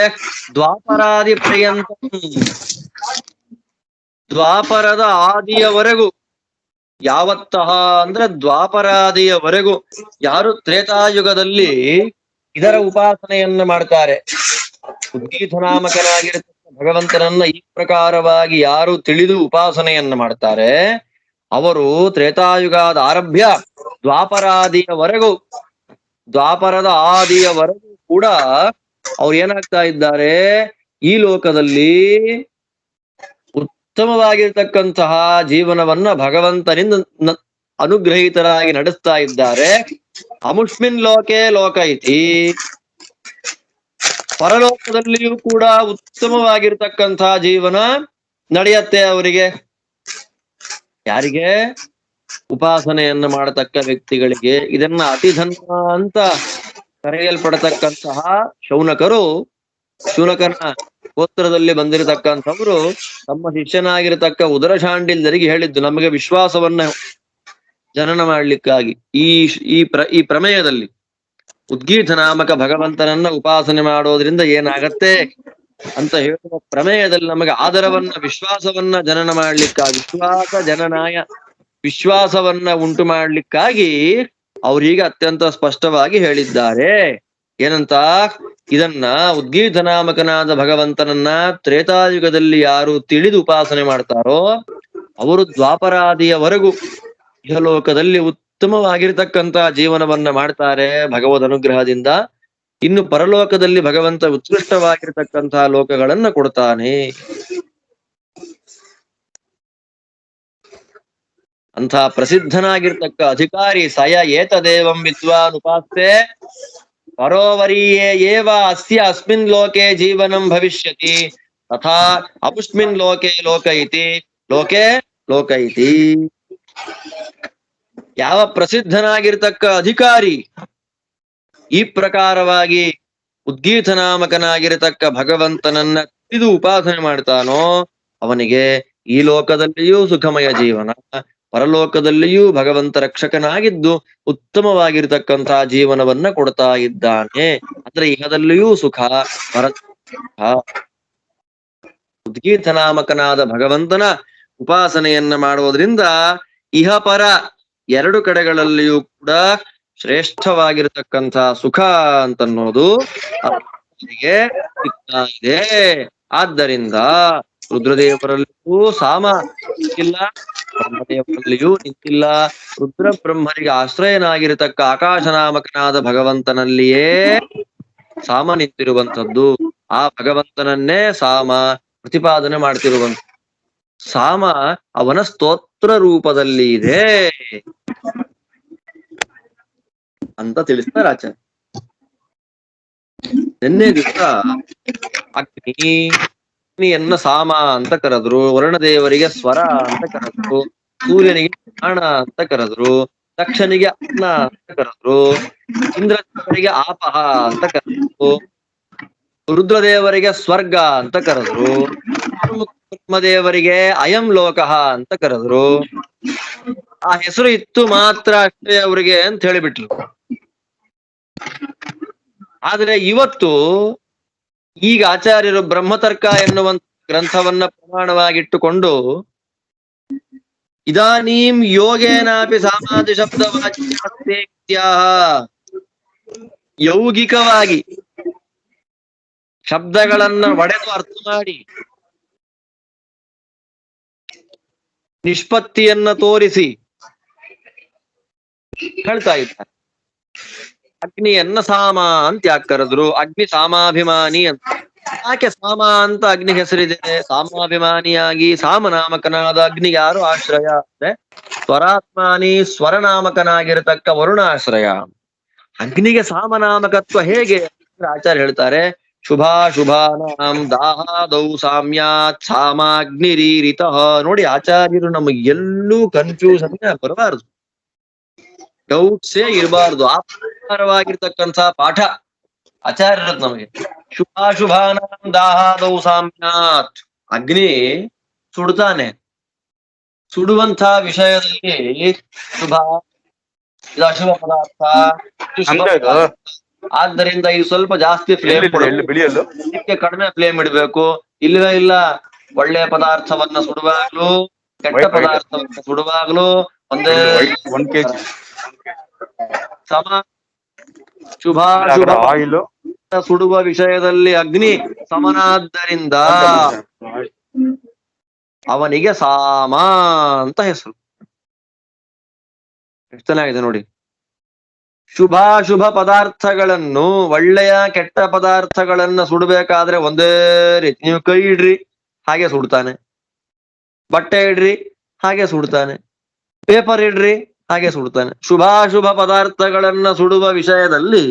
ದ್ವಾಪರಾದಿ ಪರ್ಯಂತ, ದ್ವಾಪರದ ಆದಿಯವರೆಗೂ. ಯಾವತ್ತಃ ಅಂದ್ರೆ ದ್ವಾಪರಾದಿಯವರೆಗೂ ಯಾರು ತ್ರೇತಾಯುಗದಲ್ಲಿ ಇದರ ಉಪಾಸನೆಯನ್ನ ಮಾಡ್ತಾರೆ, ಉದ್ಗೀತ ನಾಮಕನಾಗಿರತಕ್ಕ ಭಗವಂತನನ್ನ ಈ ಪ್ರಕಾರವಾಗಿ ಯಾರು ತಿಳಿದು ಉಪಾಸನೆಯನ್ನ ಮಾಡ್ತಾರೆ, ಅವರು ತ್ರೇತಾಯುಗದ ಆರಭ್ಯ ದ್ವಾಪರಾದಿಯವರೆಗೂ, ದ್ವಾಪರದ ಆದಿಯವರೆಗೂ ಕೂಡ ಅವ್ರು ಏನಾಗ್ತಾ ಇದ್ದಾರೆ, ಈ ಲೋಕದಲ್ಲಿ ಉತ್ತಮವಾಗಿರ್ತಕ್ಕಂತಹ ಜೀವನವನ್ನ ಭಗವಂತನಿಂದ ಅನುಗ್ರಹೀತರಾಗಿ ನಡೆಸ್ತಾ ಇದ್ದಾರೆ. ಅಮುಷ್ಮಿನ್ ಲೋಕೆ ಲೋಕ ಇತಿ. ಪರಲೋಕದಲ್ಲಿಯೂ ಕೂಡ ಉತ್ತಮವಾಗಿರ್ತಕ್ಕಂತಹ ಜೀವನ ನಡೆಯತ್ತೆ ಅವರಿಗೆ. ಯಾರಿಗೆ? ಉಪಾಸನೆಯನ್ನ ಮಾಡತಕ್ಕ ವ್ಯಕ್ತಿಗಳಿಗೆ ಇದನ್ನ ಅತಿಧನ್ವ ಅಂತ ಕರೆಯಲ್ಪಡತಕ್ಕಂತಹ ಶೌನಕನ ಗೋತ್ರದಲ್ಲಿ ಬಂದಿರತಕ್ಕಂಥವ್ರು ತಮ್ಮ ಶಿಷ್ಯನಾಗಿರತಕ್ಕ ಉದರ ಶಾಂಡಿಲ್ಯರಿಗೆ ಹೇಳಿದ್ದು ನಮಗೆ ವಿಶ್ವಾಸವನ್ನ ಜನನ ಮಾಡ್ಲಿಕ್ಕಾಗಿ ಈ ಪ್ರಮೇಯದಲ್ಲಿ ಉದ್ಗೀತ ನಾಮಕ ಭಗವಂತನನ್ನ ಉಪಾಸನೆ ಮಾಡೋದ್ರಿಂದ ಏನಾಗತ್ತೆ ಅಂತ ಹೇಳುವ ಪ್ರಮೇಯದಲ್ಲಿ ನಮಗೆ ಆದರವನ್ನ ವಿಶ್ವಾಸವನ್ನ ಜನನ ಮಾಡ್ಲಿಕ್ಕಾಗಿ ವಿಶ್ವಾಸವನ್ನ ಉಂಟು ಮಾಡ್ಲಿಕ್ಕಾಗಿ ಅವ್ರೀಗ ಅತ್ಯಂತ ಸ್ಪಷ್ಟವಾಗಿ ಹೇಳಿದ್ದಾರೆ. ಏನಂತ? ಇದನ್ನ ಉದ್ಗೀತ ನಾಮಕನಾದ ಭಗವಂತನನ್ನ ತ್ರೇತಾಯುಗದಲ್ಲಿ ಯಾರು ತಿಳಿದು ಉಪಾಸನೆ ಮಾಡ್ತಾರೋ ಅವರು ದ್ವಾಪರಾದಿಯವರೆಗೂ ಇಹಲೋಕದಲ್ಲಿ ಉತ್ತಮವಾಗಿರ್ತಕ್ಕಂತ ಜೀವನವನ್ನ ಮಾಡ್ತಾರೆ ಭಗವದ್ ಅನುಗ್ರಹದಿಂದ. ಇನ್ನು ಪರಲೋಕದಲ್ಲಿ ಭಗವಂತ ಉತ್ಕೃಷ್ಟವಾಗಿರ್ತಕ್ಕಂತಹ ಲೋಕಗಳನ್ನ ಕೊಡ್ತಾನೆ. ಅಂಥ ಪ್ರಸಿದ್ಧನಾಗಿರ್ತಕ್ಕ ಅಧಿಕಾರಿ ಸಯ ಏತದೇವಂ ವಿದ್ವಾನ್ ಉಪಾಸ್ತೆ ಪರೋವರೀಯೇ ಏವ ಅಸ್ಯ ಅಸ್ಮಿನ್ ಲೋಕೆ ಜೀವನಂ ಭವಿಷ್ಯತಿ ತಥಾ ಅಪುಷ್ಮಿನ್ ಲೋಕೆ ಲೋಕ ಇತಿ. ಯಾವ ಪ್ರಸಿದ್ಧನಾಗಿರ್ತಕ್ಕ ಅಧಿಕಾರಿ ಈ ಪ್ರಕಾರವಾಗಿ ಉದ್ಗೀತ ನಾಮಕನಾಗಿರತಕ್ಕ ಭಗವಂತನನ್ನ ತಿಳಿದು ಉಪಾಸನೆ ಮಾಡ್ತಾನೋ ಅವನಿಗೆ ಈ ಲೋಕದಲ್ಲಿಯೂ ಸುಖಮಯ ಜೀವನ, ಪರಲೋಕದಲ್ಲಿಯೂ ಭಗವಂತ ರಕ್ಷಕನಾಗಿದ್ದು ಉತ್ತಮವಾಗಿರ್ತಕ್ಕಂತಹ ಜೀವನವನ್ನ ಕೊಡ್ತಾ ಇದ್ದಾನೆ. ಅಂದ್ರೆ ಇಹದಲ್ಲಿಯೂ ಸುಖ, ಉದ್ಗೀತ ನಾಮಕನಾದ ಭಗವಂತನ ಉಪಾಸನೆಯನ್ನ ಮಾಡುವುದರಿಂದ ಇಹಪರ ಎರಡು ಕಡೆಗಳಲ್ಲಿಯೂ ಕೂಡ ಶ್ರೇಷ್ಠವಾಗಿರತಕ್ಕಂಥ ಸುಖ ಅಂತನ್ನೋದು ಸಿಗ್ತಾ ಇದೆ. ಆದ್ದರಿಂದ ರುದ್ರದೇವರಲ್ಲಿಯೂ ಸಾಮ ನಿಂತಿಲ್ಲ, ಬ್ರಹ್ಮದೇವರಲ್ಲಿಯೂ ನಿಂತಿಲ್ಲ. ರುದ್ರ ಬ್ರಹ್ಮರಿಗೆ ಆಶ್ರಯನಾಗಿರತಕ್ಕ ಆಕಾಶನಾಮಕನಾದ ಭಗವಂತನಲ್ಲಿಯೇ ಸಾಮ ನಿಂತಿರುವಂಥದ್ದು. ಆ ಭಗವಂತನನ್ನೇ ಸಾಮ ಪ್ರತಿಪಾದನೆ ಮಾಡ್ತಿರುವಂತ. ಸಾಮ ಅವನ ಸ್ತೋತ್ರ ರೂಪದಲ್ಲಿ ಇದೆ ಅಂತ ತಿಳಿಸ್ತಾರೆ ಆಚಾರ್ಯ. ನಿನ್ನೆ ದಿವಸ ಅಗ್ನಿಯನ್ನ ಸಾಮ ಅಂತ ಕರೆದ್ರು, ವರುಣದೇವರಿಗೆ ಸ್ವರ ಅಂತ ಕರೆದ್ರು, ಸೂರ್ಯನಿಗೆ ಪ್ರಾಣ ಅಂತ ಕರೆದ್ರು, ದಕ್ಷನಿಗೆ ಅನ್ನ ಅಂತ ಕರೆದ್ರು, ಇಂದ್ರದೇವರಿಗೆ ಆಪಹ ಅಂತ ಕರೆದ್ರು, ರುದ್ರದೇವರಿಗೆ ಸ್ವರ್ಗ ಅಂತ ಕರೆದ್ರು, ಬ್ರಹ್ಮದೇವರಿಗೆ ಅಯಂ ಲೋಕಃ ಅಂತ ಕರೆದ್ರು. ಆ ಹೆಸರು ಇತ್ತು ಮಾತ್ರ ಅಷ್ಟೇ ಅವ್ರಿಗೆ ಅಂತ ಹೇಳಿಬಿಟ್ರು. ಆದ್ರೆ ಇವತ್ತು ಈಗ ಆಚಾರ್ಯರು ಬ್ರಹ್ಮತರ್ಕ ಎನ್ನುವಂತ ಗ್ರಂಥವನ್ನ ಪ್ರಮಾಣವಾಗಿಟ್ಟುಕೊಂಡು ಇದಾನೀಂ ಯೋಗೇನಾಪಿ ಸಾಮಾಧಿ ಶಬ್ದವಾಚ್ಯ ಯೌಗಿಕವಾಗಿ ಶಬ್ದಗಳನ್ನ ಒಡೆದು ಅರ್ಥ ಮಾಡಿ ನಿಷ್ಪತ್ತಿಯನ್ನ ತೋರಿಸಿ ಹೇಳ್ತಾ ಇದ್ದಾರೆ. ಅಗ್ನಿಯನ್ನ ಸಾಮ ಅಂತ ಯಾಕೆ ಕರೆದ್ರು? ಅಗ್ನಿ ಸಾಮಾಭಿಮಾನಿ ಅಂತ. ಯಾಕೆ ಸಾಮ ಅಂತ ಅಗ್ನಿ ಹೆಸರಿದೆ? ಸಾಮಾಭಿಮಾನಿಯಾಗಿ ಸಾಮನಾಮಕನಾದ ಅಗ್ನಿಗೆ ಯಾರು ಆಶ್ರಯ ಅಂದ್ರೆ ಸ್ವರಾತ್ಮಾನಿ ಸ್ವರನಾಮಕನಾಗಿರತಕ್ಕ ವರುಣಾಶ್ರಯ. ಅಗ್ನಿಗೆ ಸಾಮನಾಮಕತ್ವ ಹೇಗೆ ಆಚಾರ್ಯ ಹೇಳ್ತಾರೆ, ಶುಭಾಶುಭಾನಾಂ ದಾಹಾದೌ ಸಾಮ್ಯಾತ್ ಸಾಮಾಗ್ನಿರೀರಿತಃ. ನೋಡಿ ಆಚಾರ್ಯರು ನಮಗೆ ಎಲ್ಲೂ ಕನ್ಫ್ಯೂಷನ್ ಬರಬಾರದು, ಡೌಟ್ಸೇ ಇರಬಾರ್ದು. ಆ ಪ್ರಕಾರವಾಗಿರ್ತಕ್ಕಂಥ ಪಾಠ ಆಚಾರ್ಯರದ್ ನಮಗೆ. ಶುಭಾಶುಭಾನಾಂ ದಾಹಾದೌ ಸಾಮ್ಯಾತ್. ಅಗ್ನಿ ಸುಡ್ತಾನೆ, ಸುಡುವಂತ ವಿಷಯದಲ್ಲಿ ಶುಭ ಇದು ಅಶುಭ ಪದಾರ್ಥ, ಆದ್ದರಿಂದ ಇದು ಸ್ವಲ್ಪ ಜಾಸ್ತಿ ಫ್ಲೇಮ್ ಕೊಡಬೇಕು, ಕಡಿಮೆ ಫ್ಲೇಮ್ ಇಡಬೇಕು. ಇಲ್ಲವೇ ಇಲ್ಲ, ಒಳ್ಳೆಯ ಪದಾರ್ಥವನ್ನ ಸುಡುವಾಗ್ಲೂ ಕೆಟ್ಟ ಪದಾರ್ಥವನ್ನ ಸುಡುವಾಗ್ಲೂ ಒಂದೇ ಸಮ. ಶುಭಾಶುಭ ಸುಡುವ ವಿಷಯದಲ್ಲಿ ಅಗ್ನಿ ಸಮನಾದ್ದರಿಂದ ಅವನಿಗೆ ಸಾಮ ಅಂತ ಹೆಸರು. ಎಷ್ಟು ಚೆನ್ನಾಗಿದೆ ನೋಡಿ. ಶುಭಾಶುಭ ಪದಾರ್ಥಗಳನ್ನು, ಒಳ್ಳೆಯ ಕೆಟ್ಟ ಪದಾರ್ಥಗಳನ್ನ ಸುಡಬೇಕಾದ್ರೆ ಒಂದೇ ರೀತಿ. ನೀವು ಕೈ ಇಡ್ರಿ ಹಾಗೆ ಸುಡ್ತಾನೆ, ಬಟ್ಟೆ ಇಡ್ರಿ ಹಾಗೆ ಸುಡ್ತಾನೆ, ಪೇಪರ್ ಇಡ್ರಿ ಹಾಗೆ ಸುಡ್ತಾನೆ. ಶುಭಾಶುಭ ಪದಾರ್ಥಗಳನ್ನ ಸುಡುವ ವಿಷಯದಲ್ಲಿ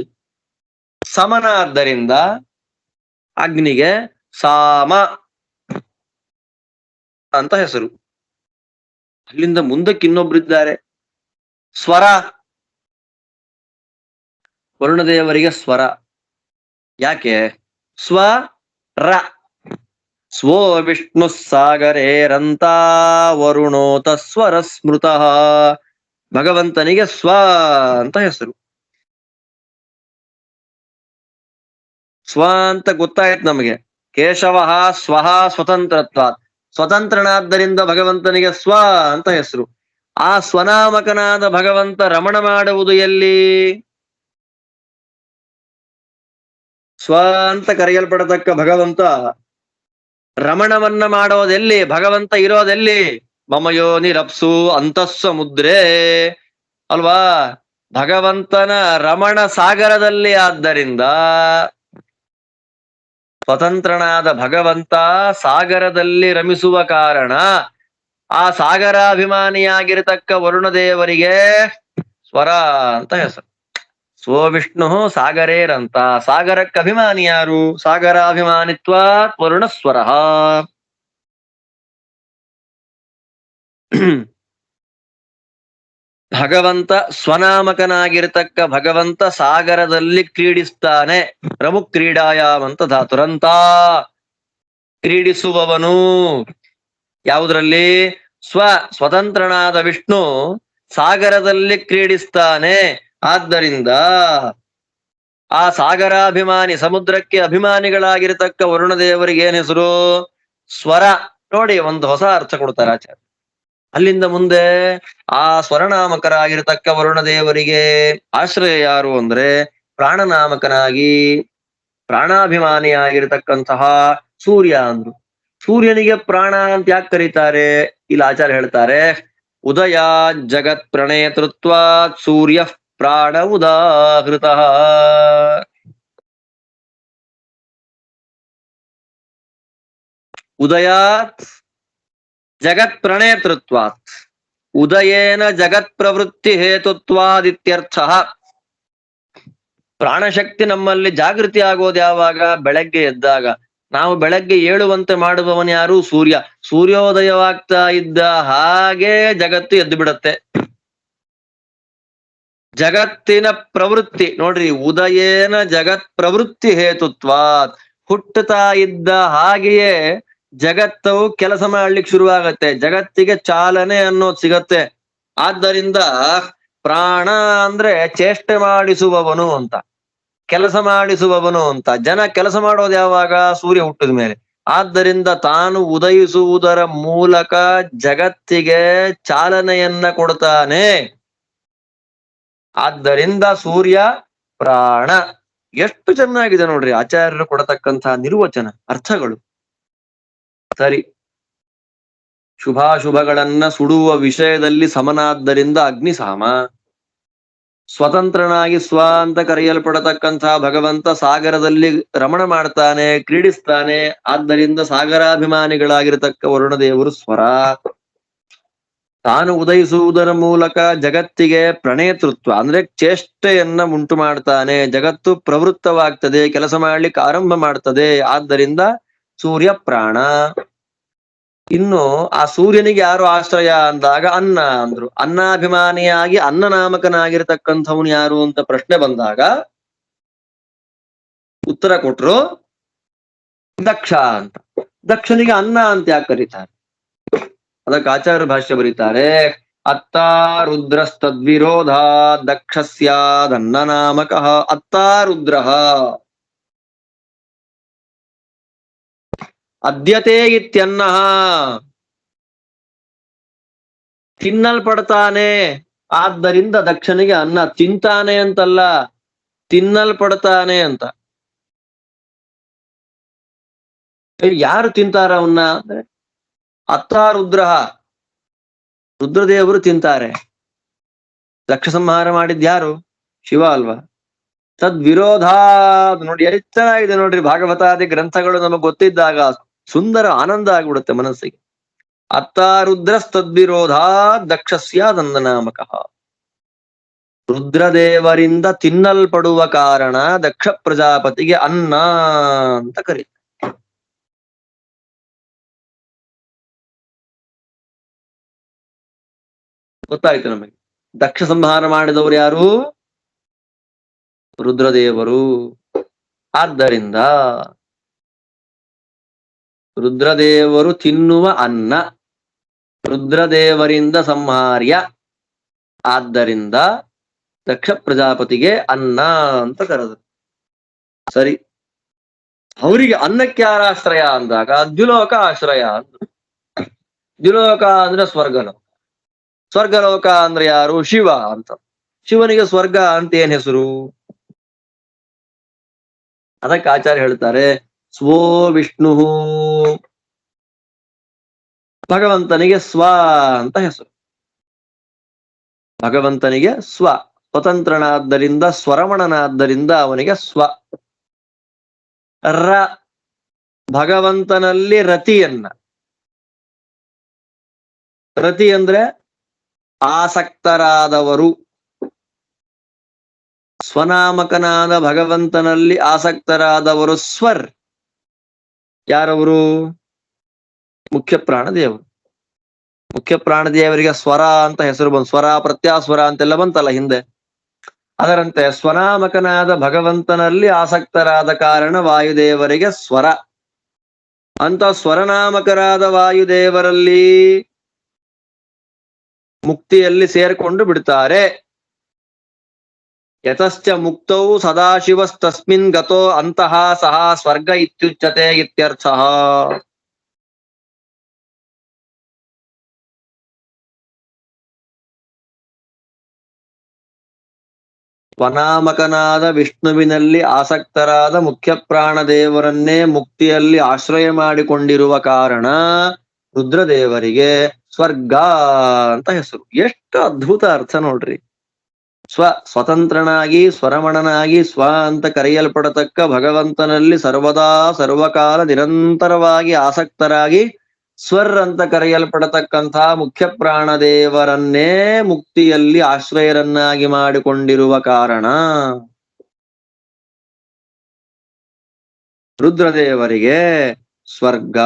ಸಮನಾದ್ದರಿಂದ ಅಗ್ನಿಗೆ ಸಾಮ ಅಂತ ಹೆಸರು. ಅಲ್ಲಿಂದ ಮುಂದಕ್ಕೆ ಇನ್ನೊಬ್ರಿದ್ದಾರೆ, ಸ್ವರ. ವರುಣದೇವರಿಗೆ ಸ್ವರ ಯಾಕೆ? ಸ್ವ ರ. ಸ್ವೋ ವಿಷ್ಣು ಸಾಗರೇರಂತ ವರುಣೋತ ಸ್ವರ ಸ್ಮೃತ. ಭಗವಂತನಿಗೆ ಸ್ವ ಅಂತ ಹೆಸರು. ಸ್ವ ಅಂತ ಗೊತ್ತಾಯ್ತು ನಮಗೆ. ಕೇಶವ ಸ್ವಹ ಸ್ವತಂತ್ರತ್ವ. ಸ್ವತಂತ್ರನಾದ್ದರಿಂದ ಭಗವಂತನಿಗೆ ಸ್ವ ಅಂತ ಹೆಸರು. ಆ ಸ್ವನಾಮಕನಾದ ಭಗವಂತ ರಮಣ ಮಾಡುವುದು ಎಲ್ಲಿ? ಸ್ವ ಅಂತ ಕರೆಯಲ್ಪಡತಕ್ಕ ಭಗವಂತ ರಮಣವನ್ನ ಮಾಡೋದೆಲ್ಲಿ? ಭಗವಂತ ಇರೋದೆಲ್ಲಿ? ಮಮಯೋನಿ ರಪ್ಸು ಅಂತಸ್ಸಮುದ್ರೇ ಅಲ್ವಾ? ಭಗವಂತನ ರಮಣ ಸಾಗರದಲ್ಲಿ. ಆದ್ದರಿಂದ ಸ್ವತಂತ್ರನಾದ ಭಗವಂತ ಸಾಗರದಲ್ಲಿ ರಮಿಸುವ ಕಾರಣ ಆ ಸಾಗರಾಭಿಮಾನಿಯಾಗಿರತಕ್ಕ ವರುಣದೇವರಿಗೆ ಸ್ವರ ಅಂತ ಹೆಸರು. ಸ್ವೋ ವಿಷ್ಣು ಸಾಗರೇರಂತ. ಸಾಗರಕ್ಕೆ ಅಭಿಮಾನಿ ಯಾರು? ಸಾಗರಾಭಿಮಾನಿತ್ವ ವರುಣ ಸ್ವರ. ಭಗವಂತ ಸ್ವನಾಮಕನಾಗಿರ್ತಕ್ಕ ಭಗವಂತ ಸಾಗರದಲ್ಲಿ ಕ್ರೀಡಿಸ್ತಾನೆ. ರಮು ಕ್ರೀಡಾಯಾವಂತ ಧಾತುರಂತ ಕ್ರೀಡಿಸುವವನು. ಯಾವುದರಲ್ಲಿ? ಸ್ವತಂತ್ರನಾದ ವಿಷ್ಣು ಸಾಗರದಲ್ಲಿ ಕ್ರೀಡಿಸ್ತಾನೆ. ಆದ್ದರಿಂದ ಆ ಸಾಗರಾಭಿಮಾನಿ, ಸಮುದ್ರಕ್ಕೆ ಅಭಿಮಾನಿಗಳಾಗಿರ್ತಕ್ಕ ವರುಣದೇವರಿಗೆ ಏನ್ ಹೆಸರು? ಸ್ವರ. ನೋಡಿ, ಒಂದು ಹೊಸ ಅರ್ಥ ಕೊಡ್ತಾರೆ ಆಚಾರ್ಯ. ಅಲ್ಲಿಂದ ಮುಂದೆ ಆ ಸ್ವರನಾಮಕರಾಗಿರ್ತಕ್ಕ ವರುಣದೇವರಿಗೆ ಆಶ್ರಯ ಯಾರು ಅಂದ್ರೆ ಪ್ರಾಣನಾಮಕನಾಗಿ ಪ್ರಾಣಾಭಿಮಾನಿಯಾಗಿರ್ತಕ್ಕಂತಹ ಸೂರ್ಯ ಅಂದ್ರು. ಸೂರ್ಯನಿಗೆ ಪ್ರಾಣ ಅಂತ ಯಾಕೆ ಕರೀತಾರೆ? ಇಲ್ಲಿ ಆಚಾರ್ಯ ಹೇಳ್ತಾರೆ, ಉದಯ ಜಗತ್ ಪ್ರಣೇತೃತ್ವ ಸೂರ್ಯ ಪ್ರಾಣ ಉದಾಹೃತ. ಉದಯಾತ್ ಜಗತ್ ಪ್ರಣೇತೃತ್ವಾತ್ ಉದಯೇನ ಜಗತ್ ಪ್ರವೃತ್ತಿ ಹೇತುತ್ವಾದಿತ್ಯರ್ಥ. ಪ್ರಾಣಶಕ್ತಿ ನಮ್ಮಲ್ಲಿ ಜಾಗೃತಿ ಆಗೋದು ಯಾವಾಗ? ಬೆಳಗ್ಗೆ ಎದ್ದಾಗ. ನಾವು ಬೆಳಗ್ಗೆ ಏಳುವಂತೆ ಮಾಡುವವನು ಯಾರು? ಸೂರ್ಯ. ಸೂರ್ಯೋದಯವಾಗ್ತಾ ಇದ್ದ ಹಾಗೆ ಜಗತ್ತು ಎದ್ದು ಬಿಡತ್ತೆ. ಜಗತ್ತಿನ ಪ್ರವೃತ್ತಿ ನೋಡ್ರಿ, ಉದಯೇನ ಜಗತ್ ಪ್ರವೃತ್ತಿ ಹೇತುತ್ವಾತ್. ಹುಟ್ಟುತ್ತಾ ಇದ್ದ ಹಾಗೆಯೇ ಜಗತ್ತವು ಕೆಲಸ ಮಾಡ್ಲಿಕ್ಕೆ ಶುರುವಾಗತ್ತೆ. ಜಗತ್ತಿಗೆ ಚಾಲನೆ ಅನ್ನೋದು ಸಿಗತ್ತೆ. ಆದ್ದರಿಂದ ಪ್ರಾಣ ಅಂದ್ರೆ ಚೇಷ್ಟೆ ಮಾಡಿಸುವವನು ಅಂತ, ಕೆಲಸ ಮಾಡಿಸುವವನು ಅಂತ. ಜನ ಕೆಲಸ ಮಾಡೋದು ಯಾವಾಗ? ಸೂರ್ಯ ಹುಟ್ಟಿದ ಮೇಲೆ. ಆದ್ದರಿಂದ ತಾನು ಉದಯಿಸುವುದರ ಮೂಲಕ ಜಗತ್ತಿಗೆ ಚಾಲನೆಯನ್ನ ಕೊಡ್ತಾನೆ. ಆದ್ದರಿಂದ ಸೂರ್ಯ ಪ್ರಾಣ. ಎಷ್ಟು ಚೆನ್ನಾಗಿದೆ ನೋಡ್ರಿ ಆಚಾರ್ಯರು ಕೊಡತಕ್ಕಂತಹ ನಿರ್ವಚನ, ಅರ್ಥಗಳು. ಸರಿ, ಶುಭಾಶುಭಗಳನ್ನ ಸುಡುವ ವಿಷಯದಲ್ಲಿ ಸಮನಾದ್ದರಿಂದ ಅಗ್ನಿಸಾಮ. ಸ್ವತಂತ್ರನಾಗಿ ಸ್ವ ಅಂತ ಕರೆಯಲ್ಪಡತಕ್ಕಂತಹ ಭಗವಂತ ಸಾಗರದಲ್ಲಿ ರಮಣ ಮಾಡ್ತಾನೆ, ಕ್ರೀಡಿಸ್ತಾನೆ. ಆದ್ದರಿಂದ ಸಾಗರಾಭಿಮಾನಿಗಳಾಗಿರತಕ್ಕ ವರುಣದೇವರು ಸ್ವರ. ತಾನು ಉದಯಿಸುವುದರ ಮೂಲಕ ಜಗತ್ತಿಗೆ ಪ್ರಣೇತೃತ್ವ ಅಂದ್ರೆ ಚೇಷ್ಟೆಯನ್ನ ಉಂಟು ಮಾಡ್ತಾನೆ. ಜಗತ್ತು ಪ್ರವೃತ್ತವಾಗ್ತದೆ, ಕೆಲಸ ಮಾಡ್ಲಿಕ್ಕೆ ಆರಂಭ ಮಾಡ್ತದೆ. ಆದ್ದರಿಂದ ಸೂರ್ಯ ಪ್ರಾಣ. ಇನ್ನು ಆ ಸೂರ್ಯನಿಗೆ ಯಾರು ಆಶ್ರಯ ಅಂದಾಗ ಅನ್ನ ಅಂದ್ರು. ಅನ್ನಾಭಿಮಾನಿಯಾಗಿ ಅನ್ನನಾಮಕನಾಗಿರ್ತಕ್ಕಂಥವನು ಯಾರು ಅಂತ ಪ್ರಶ್ನೆ ಬಂದಾಗ ಉತ್ತರ ಕೊಟ್ರು ದಕ್ಷ ಅಂತ. ದಕ್ಷನಿಗೆ ಅನ್ನ ಅಂತ ಯಾಕೆ ಕರೀತಾರೆ? ಅದಕ್ಕೆ ಆಚಾರ್ಯ ಭಾಷ್ಯ ಬರೀತಾರೆ, ಅತ್ತ ರುದ್ರಸ್ತದ್ವಿರೋಧ ದಕ್ಷಸ್ಯಾದನ್ನ ನಾಮಕಃ. ಅತ್ತ ರುದ್ರ ಅದ್ಯತೆ ಇತ್ಯನ್ನ. ತಿನ್ನಲ್ಪಡ್ತಾನೆ, ಆದ್ದರಿಂದ ದಕ್ಷನಿಗೆ ಅನ್ನ. ತಿಂತಾನೆ ಅಂತಲ್ಲ, ತಿನ್ನಲ್ಪಡ್ತಾನೆ ಅಂತ. ಯಾರು ತಿಂತಾರ ಅವನ್ನ ಅಂದ್ರೆ ಅತ್ತ ರುದ್ರ, ರುದ್ರದೇವರು ತಿಂತಾರೆ. ದಕ್ಷ ಸಂಹಾರ ಮಾಡಿದ್ಯಾರು? ಶಿವ ಅಲ್ವಾ? ತದ್ವಿರೋಧ. ನೋಡಿ ಎಷ್ಟು ಚೆನ್ನಾಗಿದೆ ನೋಡ್ರಿ, ಭಾಗವತಾದಿ ಗ್ರಂಥಗಳು ನಮಗೆ ಗೊತ್ತಿದ್ದಾಗ ಸುಂದರ ಆನಂದ ಆಗ್ಬಿಡುತ್ತೆ ಮನಸ್ಸಿಗೆ. ಅತ್ತ ರುದ್ರಸ್ತದ್ವಿರೋಧ ದಕ್ಷಸ್ಯಾದನ್ನ ನಾಮಕಃ. ರುದ್ರದೇವರಿಂದ ತಿನ್ನಲ್ಪಡುವ ಕಾರಣ ದಕ್ಷ ಪ್ರಜಾಪತಿಗೆ ಅನ್ನ ಅಂತ ಕರೀತಾರೆ. ಗೊತ್ತಾಯ್ತು ನಮಗೆ. ದಕ್ಷ ಸಂಹಾರ ಮಾಡಿದವರು ಯಾರು? ರುದ್ರದೇವರು. ಆದ್ದರಿಂದ ರುದ್ರದೇವರು ತಿನ್ನುವ ಅನ್ನ ರುದ್ರದೇವರಿಂದ ಸಂಹಾರ್ಯ. ಆದ್ದರಿಂದ ದಕ್ಷ ಪ್ರಜಾಪತಿಗೆ ಅನ್ನ ಅಂತ ಕರೆದರು. ಸರಿ, ಅವರಿಗೆ ಅನ್ನಕ್ಕೆ ಯಾರ ಆಶ್ರಯ ಅಂದಾಗ ದ್ಯುಲೋಕ ಆಶ್ರಯ ಅಂತ. ದ್ಯುಲೋಕ ಅಂದ್ರೆ ಸ್ವರ್ಗಲೋಕ. ಸ್ವರ್ಗಲೋಕ ಅಂದ್ರೆ ಯಾರು? ಶಿವ ಅಂತ. ಶಿವನಿಗೆ ಸ್ವರ್ಗ ಅಂತ ಏನ್ ಹೆಸರು? ಅದಕ್ಕೆ ಆಚಾರ್ಯ ಹೇಳ್ತಾರೆ, ಸ್ವೋ ವಿಷ್ಣು, ಭಗವಂತನಿಗೆ ಸ್ವ ಅಂತ ಹೆಸರು. ಭಗವಂತನಿಗೆ ಸ್ವ, ಸ್ವತಂತ್ರನಾದ್ದರಿಂದ ಸ್ವರಮಣನಾದ್ದರಿಂದ ಅವನಿಗೆ ಸ್ವ. ರ, ಭಗವಂತನಲ್ಲಿ ರತಿಯನ್ನ. ರತಿ ಅಂದ್ರೆ ಆಸಕ್ತರಾದವರು. ಸ್ವನಾಮಕನಾದ ಭಗವಂತನಲ್ಲಿ ಆಸಕ್ತರಾದವರು ಸ್ವರ್. ಯಾರವರು? ಮುಖ್ಯ ಪ್ರಾಣದೇವರು. ಮುಖ್ಯ ಪ್ರಾಣದೇವರಿಗೆ ಸ್ವರ ಅಂತ ಹೆಸರು ಬಂತು. ಸ್ವರ ಪ್ರತ್ಯಾಸ್ವರ ಅಂತೆಲ್ಲ ಬಂತಲ್ಲ ಹಿಂದೆ. ಅದರಂತೆ ಸ್ವನಾಮಕನಾದ ಭಗವಂತನಲ್ಲಿ ಆಸಕ್ತರಾದ ಕಾರಣ ವಾಯುದೇವರಿಗೆ ಸ್ವರ ಅಂತ. ಸ್ವರನಾಮಕರಾದ ವಾಯುದೇವರಲ್ಲಿ ಮುಕ್ತಿಯಲ್ಲಿ ಸೇರ್ಕೊಂಡು ಬಿಡ್ತಾರೆ. ಯತಶ್ಚ ಮುಕ್ತೌ ಸದಾಶಿವಸ್ತಸ್ಮಿನ್ ಗತೋ ಅಂತಃ ಸಹ ಸ್ವರ್ಗ ಇತ್ಯುಚ್ಯತೆ ಇತ್ಯರ್ಥ. ಸ್ವನಾಮಕನಾದ ವಿಷ್ಣುವಿನಲ್ಲಿ ಆಸಕ್ತರಾದ ಮುಖ್ಯ ಪ್ರಾಣದೇವರನ್ನೇ ಮುಕ್ತಿಯಲ್ಲಿ ಆಶ್ರಯ ಮಾಡಿಕೊಂಡಿರುವ ಕಾರಣ ರುದ್ರದೇವರಿಗೆ ಸ್ವರ್ಗ ಅಂತ ಹೆಸರು. ಎಷ್ಟು ಅದ್ಭುತ ಅರ್ಥ ನೋಡ್ರಿ. ಸ್ವತಂತ್ರನಾಗಿ ಸ್ವರಮಣನಾಗಿ ಸ್ವ ಅಂತ ಕರೆಯಲ್ಪಡತಕ್ಕ ಭಗವಂತನಲ್ಲಿ ಸರ್ವದಾ ಸರ್ವಕಾಲ ನಿರಂತರವಾಗಿ ಆಸಕ್ತರಾಗಿ ಸ್ವರ್ ಅಂತ ಕರೆಯಲ್ಪಡತಕ್ಕಂತಹ ಮುಖ್ಯ ಪ್ರಾಣದೇವರನ್ನೇ ಮುಕ್ತಿಯಲ್ಲಿ ಆಶ್ರಯರನ್ನಾಗಿ ಮಾಡಿಕೊಂಡಿರುವ ಕಾರಣ ರುದ್ರದೇವರಿಗೆ ಸ್ವರ್ಗ.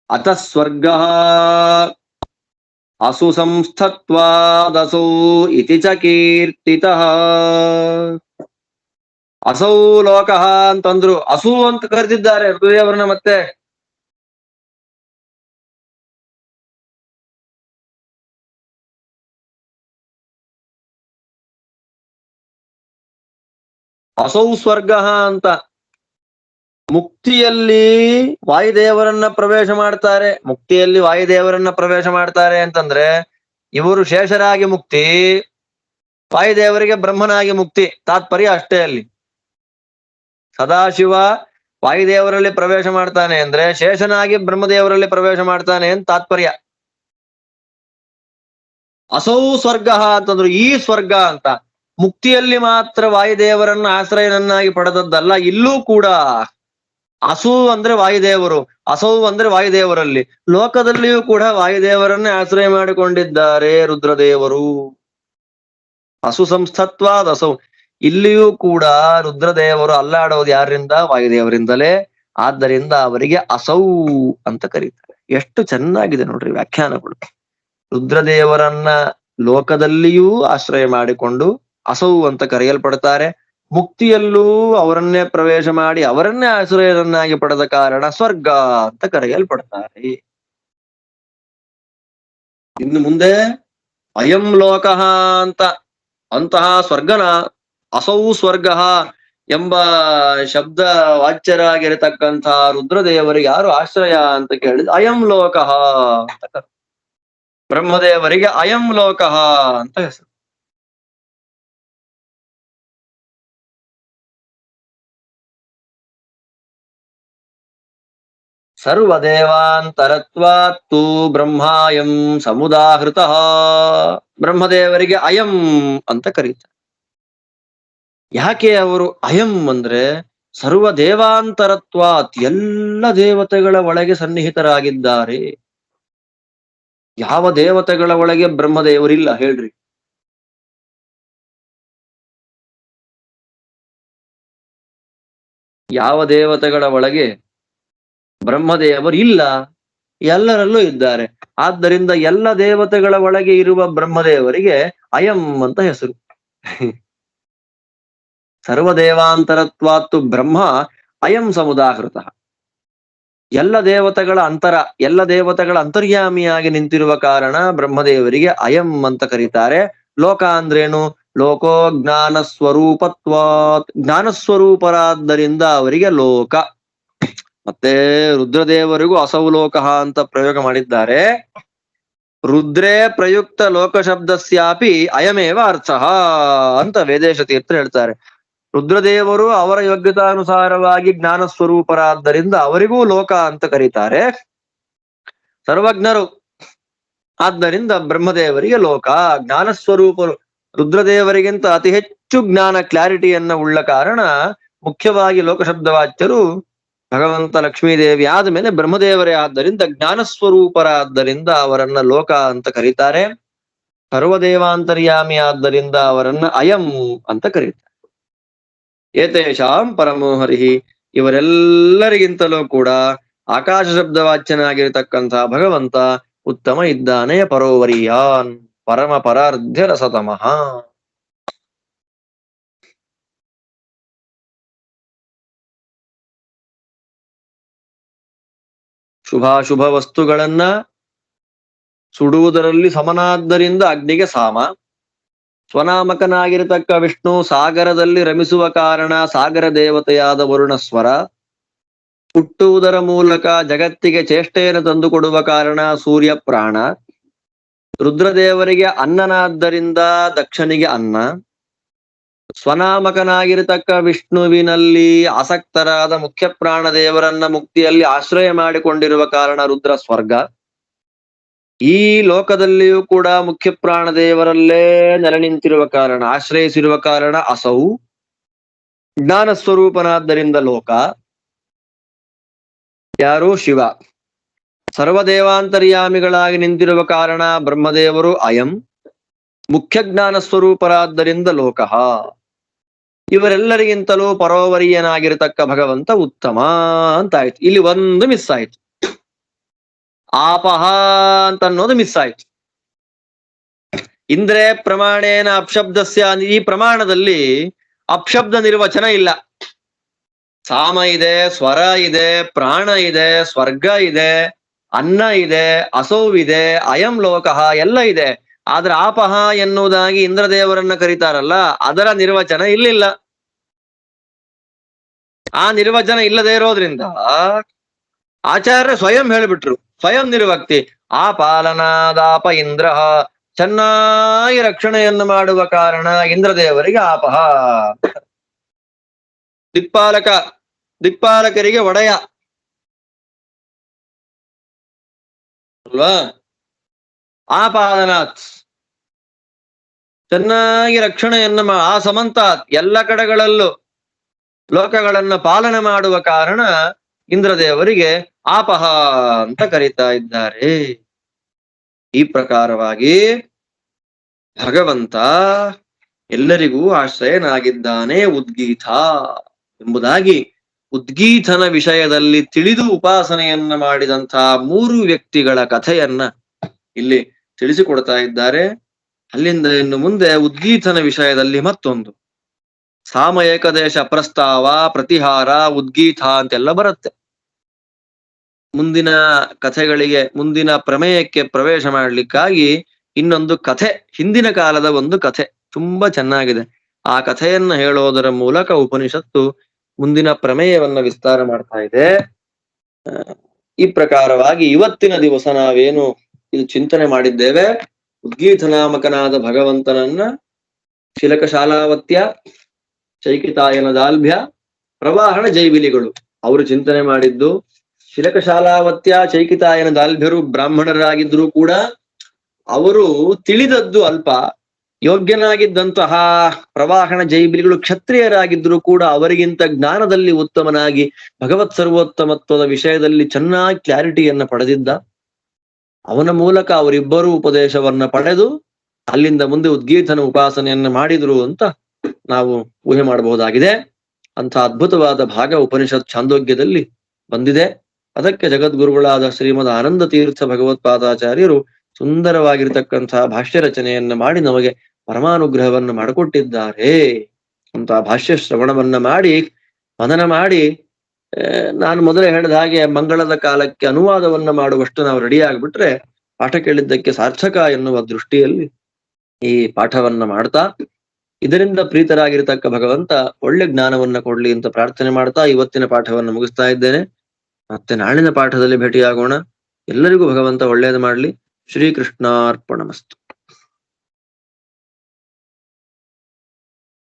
ಅತ ಸ್ವರ್ಗ ಅಸು ಸಂಸ್ಥತ್ವಾದಸೌ ಇತಿ ಚ ಕೀರ್ತಿತಃ. ಅಸೌ ಲೋಕಃ ಅಂತಂದ್ರು. ಅಸು ಅಂತ ಕರೆದಿದ್ದಾರೆ ರುದ್ರದೇವರನ್ನ. ಮತ್ತೆ ಅಸೌ ಸ್ವರ್ಗ ಅಂತ. ಮುಕ್ತಿಯಲ್ಲಿ ವಾಯುದೇವರನ್ನ ಪ್ರವೇಶ ಮಾಡ್ತಾರೆ. ಮುಕ್ತಿಯಲ್ಲಿ ವಾಯುದೇವರನ್ನ ಪ್ರವೇಶ ಮಾಡ್ತಾರೆ ಅಂತಂದ್ರೆ ಇವರು ಶೇಷರಾಗಿ ಮುಕ್ತಿ, ವಾಯುದೇವರಿಗೆ ಬ್ರಹ್ಮನಾಗಿ ಮುಕ್ತಿ. ತಾತ್ಪರ್ಯ ಅಷ್ಟೇ. ಅಲ್ಲಿ ಸದಾಶಿವ ವಾಯುದೇವರಲ್ಲಿ ಪ್ರವೇಶ ಮಾಡ್ತಾನೆ ಅಂದ್ರೆ ಶೇಷನಾಗಿ ಬ್ರಹ್ಮದೇವರಲ್ಲಿ ಪ್ರವೇಶ ಮಾಡ್ತಾನೆ ಅಂತ ತಾತ್ಪರ್ಯ. ಅಸೌ ಸ್ವರ್ಗ ಅಂತಂದ್ರು ಈ ಸ್ವರ್ಗ ಅಂತ. ಮುಕ್ತಿಯಲ್ಲಿ ಮಾತ್ರ ವಾಯುದೇವರನ್ನ ಆಶ್ರಯನನ್ನಾಗಿ ಪಡೆದದ್ದಲ್ಲ, ಇಲ್ಲೂ ಕೂಡ ಅಸು ಅಂದ್ರೆ ವಾಯುದೇವರು, ಅಸೌ ಅಂದ್ರೆ ವಾಯುದೇವರಲ್ಲಿ. ಲೋಕದಲ್ಲಿಯೂ ಕೂಡ ವಾಯುದೇವರನ್ನೇ ಆಶ್ರಯ ಮಾಡಿಕೊಂಡಿದ್ದಾರೆ ರುದ್ರದೇವರು. ಅಸು ಸಂಸ್ಥತ್ವಾದ ಅಸೌ. ಇಲ್ಲಿಯೂ ಕೂಡ ರುದ್ರದೇವರು ಅಲ್ಲಾಡೋದು ಯಾರಿಂದ? ವಾಯುದೇವರಿಂದಲೇ. ಆದ್ದರಿಂದ ಅವರಿಗೆ ಅಸೌ ಅಂತ ಕರೀತಾರೆ. ಎಷ್ಟು ಚೆನ್ನಾಗಿದೆ ನೋಡ್ರಿ ವ್ಯಾಖ್ಯಾನಗಳು. ರುದ್ರದೇವರನ್ನ ಲೋಕದಲ್ಲಿಯೂ ಆಶ್ರಯ ಮಾಡಿಕೊಂಡು ಅಸೌ ಅಂತ ಕರೆಯಲ್ಪಡ್ತಾರೆ. ಮುಕ್ತಿಯಲ್ಲೂ ಅವರನ್ನೇ ಪ್ರವೇಶ ಮಾಡಿ ಅವರನ್ನೇ ಆಶ್ರಯರನ್ನಾಗಿ ಪಡೆದ ಕಾರಣ ಸ್ವರ್ಗ ಅಂತ ಕರೆಯಲ್ಪಡ್ತಾರೆ. ಇನ್ನು ಮುಂದೆ ಅಯಂ ಲೋಕಃ ಅಂತ, ಅಂತಹ ಸ್ವರ್ಗನ ಅಸೌ ಸ್ವರ್ಗ ಎಂಬ ಶಬ್ದ ವಾಚ್ಯರಾಗಿರತಕ್ಕಂತಹ ರುದ್ರದೇವರಿಗೆ ಯಾರು ಆಶ್ರಯ ಅಂತ ಕೇಳಿದ ಅಯಂ ಲೋಕಃ ಅಂತ. ಬ್ರಹ್ಮದೇವರಿಗೆ ಅಯಂ ಲೋಕಃ ಅಂತ ಹೆಸರು. ಸರ್ವದೇವಾಂತರತ್ವಾತ್ತು ಬ್ರಹ್ಮಾಯಂ ಸಮುದಾಹೃತ. ಬ್ರಹ್ಮದೇವರಿಗೆ ಅಯಂ ಅಂತ ಕರೀತಾರೆ. ಯಾಕೆ ಅವರು ಅಯಂ ಅಂದ್ರೆ ಸರ್ವದೇವಾಂತರತ್ವಾತ್, ಎಲ್ಲ ದೇವತೆಗಳ ಒಳಗೆ ಸನ್ನಿಹಿತರಾಗಿದ್ದಾರೆ. ಯಾವ ದೇವತೆಗಳ ಒಳಗೆ ಬ್ರಹ್ಮದೇವರಿಲ್ಲ ಹೇಳ್ರಿ? ಯಾವ ದೇವತೆಗಳ ಒಳಗೆ ಬ್ರಹ್ಮದೇವರು ಇಲ್ಲ? ಎಲ್ಲರಲ್ಲೂ ಇದ್ದಾರೆ. ಆದ್ದರಿಂದ ಎಲ್ಲ ದೇವತೆಗಳ ಒಳಗೆ ಇರುವ ಬ್ರಹ್ಮದೇವರಿಗೆ ಅಯಂ ಅಂತ ಹೆಸರು. ಸರ್ವದೇವಾಂತರತ್ವಾತ್ತು ಬ್ರಹ್ಮ ಅಯಂ ಸಮುದಾಹೃತ. ಎಲ್ಲ ದೇವತೆಗಳ ಅಂತರ್ಯಾಮಿಯಾಗಿ ನಿಂತಿರುವ ಕಾರಣ ಬ್ರಹ್ಮದೇವರಿಗೆ ಅಯಂ ಅಂತ ಕರೀತಾರೆ. ಲೋಕ ಅಂದ್ರೇನು? ಲೋಕೋ ಜ್ಞಾನ ಸ್ವರೂಪತ್ವಾತ್, ಜ್ಞಾನಸ್ವರೂಪರಾದ್ದರಿಂದ ಅವರಿಗೆ ಲೋಕ. ಮತ್ತೆ ರುದ್ರದೇವರಿಗೂ ಅಸೌ ಲೋಕ ಅಂತ ಪ್ರಯೋಗ ಮಾಡಿದ್ದಾರೆ. ರುದ್ರೇ ಪ್ರಯುಕ್ತ ಲೋಕ ಶಬ್ದಸ್ಯಾಪಿ ಅಯಮೇವ ಅರ್ಥ ಅಂತ ವೇದೇಶ ತೀರ್ಥರು ಹೇಳ್ತಾರೆ. ರುದ್ರದೇವರು ಅವರ ಯೋಗ್ಯತಾನುಸಾರವಾಗಿ ಜ್ಞಾನ ಸ್ವರೂಪರಾದ್ದರಿಂದ ಅವರಿಗೂ ಲೋಕ ಅಂತ ಕರೀತಾರೆ. ಸರ್ವಜ್ಞರು ಆದ್ದರಿಂದ ಬ್ರಹ್ಮದೇವರಿಗೆ ಲೋಕ. ಜ್ಞಾನ ಸ್ವರೂಪರು ರುದ್ರದೇವರಿಗಿಂತ ಅತಿ ಹೆಚ್ಚು ಜ್ಞಾನ ಕ್ಲಾರಿಟಿಯನ್ನ ಉಳ್ಳ ಕಾರಣ ಮುಖ್ಯವಾಗಿ ಲೋಕಶಬ್ದವಾಚ್ಯರು ಭಗವಂತ ಲಕ್ಷ್ಮೀದೇವಿ ಆದ ಮೇಲೆ ಬ್ರಹ್ಮದೇವರೇ ಆದ್ದರಿಂದ ಜ್ಞಾನ ಸ್ವರೂಪರಾದ್ದರಿಂದ ಅವರನ್ನ ಲೋಕ ಅಂತ ಕರೀತಾರೆ. ಸರ್ವದೇವಾಂತರ್ಯಾಮಿ ಆದ್ದರಿಂದ ಅವರನ್ನ ಅಯಂ ಅಂತ ಕರೀತಾರೆ. ಏತೇಷಾಂ ಪರಮೋ ಹರಿಹಿ, ಇವರೆಲ್ಲರಿಗಿಂತಲೂ ಕೂಡ ಆಕಾಶ ಶಬ್ದವಾಚ್ಯನಾಗಿರತಕ್ಕಂತಹ ಭಗವಂತ ಉತ್ತಮ ಇದ್ದಾನೆ. ಪರೋವರಿಯಾನ್, ಪರಮ ಪರಾರ್ಧ್ಯ ರಸತಮಃ. ಶುಭಾಶುಭ ವಸ್ತುಗಳನ್ನ ಸುಡುವುದರಲ್ಲಿ ಸಮನಾದ್ದರಿಂದ ಅಗ್ನಿಗೆ ಸಾಮ. ಸ್ವನಾಮಕನಾಗಿರತಕ್ಕ ವಿಷ್ಣು ಸಾಗರದಲ್ಲಿ ರಮಿಸುವ ಕಾರಣ ಸಾಗರ ದೇವತೆಯಾದ ವರುಣಸ್ವರ. ಹುಟ್ಟುವುದರ ಮೂಲಕ ಜಗತ್ತಿಗೆ ಚೇಷ್ಟೆಯನ್ನು ತಂದುಕೊಡುವ ಕಾರಣ ಸೂರ್ಯ ಪ್ರಾಣ. ರುದ್ರದೇವರಿಗೆ ಅನ್ನನಾದ್ದರಿಂದ ದಕ್ಷನಿಗೆ ಅನ್ನ. ಸ್ವನಾಮಕನಾಗಿರತಕ್ಕ ವಿಷ್ಣುವಿನಲ್ಲಿ ಆಸಕ್ತರಾದ ಮುಖ್ಯ ಪ್ರಾಣ ದೇವರನ್ನ ಮುಕ್ತಿಯಲ್ಲಿ ಆಶ್ರಯ ಮಾಡಿಕೊಂಡಿರುವ ಕಾರಣ ರುದ್ರ ಸ್ವರ್ಗ. ಈ ಲೋಕದಲ್ಲಿಯೂ ಕೂಡ ಮುಖ್ಯ ಪ್ರಾಣ ದೇವರಲ್ಲೇ ನೆಲೆ ನಿಂತಿರುವ ಕಾರಣ, ಆಶ್ರಯಿಸಿರುವ ಕಾರಣ ಅಸೌ. ಜ್ಞಾನ ಸ್ವರೂಪನಾದ್ದರಿಂದ ಲೋಕ. ಯಾರು? ಶಿವ. ಸರ್ವದೇವಾಂತರ್ಯಾಮಿಗಳಾಗಿ ನಿಂತಿರುವ ಕಾರಣ ಬ್ರಹ್ಮದೇವರು ಅಯಂ. ಮುಖ್ಯ ಜ್ಞಾನ ಸ್ವರೂಪರಾದ್ದರಿಂದ ಲೋಕಃ. ಇವರೆಲ್ಲರಿಗಿಂತಲೂ ಪರೋವರಿಯನಾಗಿರತಕ್ಕ ಭಗವಂತ ಉತ್ತಮ ಅಂತಾಯ್ತು. ಇಲ್ಲಿ ಒಂದು ಮಿಸ್ ಆಯ್ತು, ಆಪಹ ಅಂತ ಅನ್ನೋದು ಮಿಸ್ ಆಯ್ತು. ಇಂದ್ರೇ ಪ್ರಮಾಣೇನ ಅಪ್ಶಬ್ದಸ್ಯ, ಈ ಪ್ರಮಾಣದಲ್ಲಿ ಅಪ್ಶಬ್ದ ನಿರ್ವಚನ ಇಲ್ಲ. ಸಾಮ ಇದೆ, ಸ್ವರ ಇದೆ, ಪ್ರಾಣ ಇದೆ, ಸ್ವರ್ಗ ಇದೆ, ಅನ್ನ ಇದೆ, ಅಸೌವಿದೆ, ಅಯಂ ಲೋಕಃ ಎಲ್ಲ ಇದೆ. ಆದ್ರೆ ಆಪಹ ಎನ್ನುವುದಾಗಿ ಇಂದ್ರದೇವರನ್ನ ಕರೀತಾರಲ್ಲ, ಅದರ ನಿರ್ವಚನ ಇಲ್ಲಿಲ್ಲ. ಆ ನಿರ್ವಚನ ಇಲ್ಲದೆ ಇರೋದ್ರಿಂದ ಆಚಾರ್ಯ ಸ್ವಯಂ ಹೇಳಿಬಿಟ್ರು, ಸ್ವಯಂ ನಿರ್ವಕ್ತಿ. ಆ ಪಾಲನಾದಾಪ ಇಂದ್ರ, ಚೆನ್ನಾಗಿ ರಕ್ಷಣೆಯನ್ನು ಮಾಡುವ ಕಾರಣ ಇಂದ್ರದೇವರಿಗೆ ಆಪಹ. ದಿಕ್ಪಾಲಕರಿಗೆ ಒಡೆಯ ಅಲ್ವಾ? ಆಪಾದನಾತ್, ಚೆನ್ನಾಗಿ ರಕ್ಷಣೆಯನ್ನು ಆ ಸಮಂತಾತ್, ಎಲ್ಲ ಕಡೆಗಳಲ್ಲೂ ಲೋಕಗಳನ್ನ ಪಾಲನೆ ಮಾಡುವ ಕಾರಣ ಇಂದ್ರದೇವರಿಗೆ ಆಪಹ ಅಂತ ಕರೀತಾ ಇದ್ದಾರೆ. ಈ ಪ್ರಕಾರವಾಗಿ ಭಗವಂತ ಎಲ್ಲರಿಗೂ ಆಶ್ರಯನಾಗಿದ್ದಾನೆ. ಉದ್ಗೀತ ಎಂಬುದಾಗಿ ಉದ್ಗೀತನ ವಿಷಯದಲ್ಲಿ ತಿಳಿದು ಉಪಾಸನೆಯನ್ನ ಮಾಡಿದಂತಹ 3 ವ್ಯಕ್ತಿಗಳ ಕಥೆಯನ್ನ ಇಲ್ಲಿ ತಿಳಿಸಿಕೊಡ್ತಾ ಇದ್ದಾರೆ. ಅಲ್ಲಿಂದ ಇನ್ನು ಮುಂದೆ ಉದ್ಗೀತನ ವಿಷಯದಲ್ಲಿ ಮತ್ತೊಂದು ಸಾಮ, ಏಕದೇಶ, ಪ್ರಸ್ತಾವ, ಪ್ರತಿಹಾರ, ಉದ್ಗೀತ ಅಂತೆಲ್ಲ ಬರುತ್ತೆ. ಮುಂದಿನ ಕಥೆಗಳಿಗೆ, ಮುಂದಿನ ಪ್ರಮೇಯಕ್ಕೆ ಪ್ರವೇಶ ಮಾಡ್ಲಿಕ್ಕಾಗಿ ಇನ್ನೊಂದು ಕಥೆ, ಹಿಂದಿನ ಕಾಲದ ಒಂದು ಕಥೆ ತುಂಬಾ ಚೆನ್ನಾಗಿದೆ. ಆ ಕಥೆಯನ್ನ ಹೇಳೋದರ ಮೂಲಕ ಉಪನಿಷತ್ತು ಮುಂದಿನ ಪ್ರಮೇಯವನ್ನ ವಿಸ್ತಾರ ಮಾಡ್ತಾ ಇದೆ. ಈ ಪ್ರಕಾರವಾಗಿ ಇವತ್ತಿನ ದಿವಸ ನಾವೇನು ಇದು ಚಿಂತನೆ ಮಾಡಿದ್ದೇವೆ, ಉದ್ಗೀತ ನಾಮಕನಾದ ಭಗವಂತನನ್ನ ಶಿಲಕಶಾಲಾವತ್ಯ, ಚೈಕಿತಾಯನ ದಾಲ್ಭ್ಯ, ಪ್ರವಾಹಣ ಜೈವಿಲಿಗಳು ಅವರು ಚಿಂತನೆ ಮಾಡಿದ್ದು. ಶಿಲಕಶಾಲಾವತ್ಯ, ಚೈಕಿತಾಯನ ದಾಲ್ಭ್ಯರು ಬ್ರಾಹ್ಮಣರಾಗಿದ್ರು ಕೂಡ ಅವರು ತಿಳಿದದ್ದು ಅಲ್ಪ. ಯೋಗ್ಯನಾಗಿದ್ದಂತಹ ಪ್ರವಾಹಣ ಜೈಬಿಲಿಗಳು ಕ್ಷತ್ರಿಯರಾಗಿದ್ರು ಕೂಡ ಅವರಿಗಿಂತ ಜ್ಞಾನದಲ್ಲಿ ಉತ್ತಮನಾಗಿ ಭಗವತ್ ಸರ್ವೋತ್ತಮತ್ವದ ವಿಷಯದಲ್ಲಿ ಚೆನ್ನಾಗಿ ಕ್ಲಾರಿಟಿಯನ್ನ ಪಡೆದಿದ್ದ. ಅವನ ಮೂಲಕ ಅವರಿಬ್ಬರೂ ಉಪದೇಶವನ್ನ ಪಡೆದು ಅಲ್ಲಿಂದ ಮುಂದೆ ಉದ್ಗೀತನ ಉಪಾಸನೆಯನ್ನ ಮಾಡಿದ್ರು ಅಂತ ನಾವು ಊಹೆ ಮಾಡಬಹುದಾಗಿದೆ. ಅಂತ ಅದ್ಭುತವಾದ ಭಾಗ ಉಪನಿಷತ್ ಛಾಂದೋಗ್ಯದಲ್ಲಿ ಬಂದಿದೆ. ಅದಕ್ಕೆ ಜಗದ್ಗುರುಗಳಾದ ಶ್ರೀಮದ್ ಆನಂದ ತೀರ್ಥ ಭಗವತ್ಪಾದಾಚಾರ್ಯರು ಸುಂದರವಾಗಿರ್ತಕ್ಕಂತಹ ಭಾಷ್ಯ ರಚನೆಯನ್ನ ಮಾಡಿ ನಮಗೆ ಪರಮಾನುಗ್ರಹವನ್ನು ಮಾಡಿಕೊಟ್ಟಿದ್ದಾರೆ ಅಂತ ಭಾಷ್ಯ ಶ್ರವಣವನ್ನ ಮಾಡಿ ಮನನ ಮಾಡಿ ನಾನು ಮೊದಲೇ ಹೇಳಿದ ಹಾಗೆ ಮಂಗಳದ ಕಾಲಕ್ಕೆ ಅನುವಾದವನ್ನ ಮಾಡುವಷ್ಟು ನಾವು ರೆಡಿ ಆಗ್ಬಿಟ್ರೆ ಪಾಠ ಕೇಳಿದ್ದಕ್ಕೆ ಸಾರ್ಥಕ ಎನ್ನುವ ದೃಷ್ಟಿಯಲ್ಲಿ ಈ ಪಾಠವನ್ನ ಮಾಡ್ತಾ ಇದರಿಂದ ಪ್ರೀತರಾಗಿರ್ತಕ್ಕ ಭಗವಂತ ಒಳ್ಳೆ ಜ್ಞಾನವನ್ನ ಕೊಡ್ಲಿ ಅಂತ ಪ್ರಾರ್ಥನೆ ಮಾಡ್ತಾ ಇವತ್ತಿನ ಪಾಠವನ್ನು ಮುಗಿಸ್ತಾ ಇದ್ದೇನೆ. ಮತ್ತೆ ನಾಳಿನ ಪಾಠದಲ್ಲಿ ಭೇಟಿಯಾಗೋಣ. ಎಲ್ಲರಿಗೂ ಭಗವಂತ ಒಳ್ಳೇದು ಮಾಡ್ಲಿ. ಶ್ರೀಕೃಷ್ಣಾರ್ಪಣಮಸ್ತು.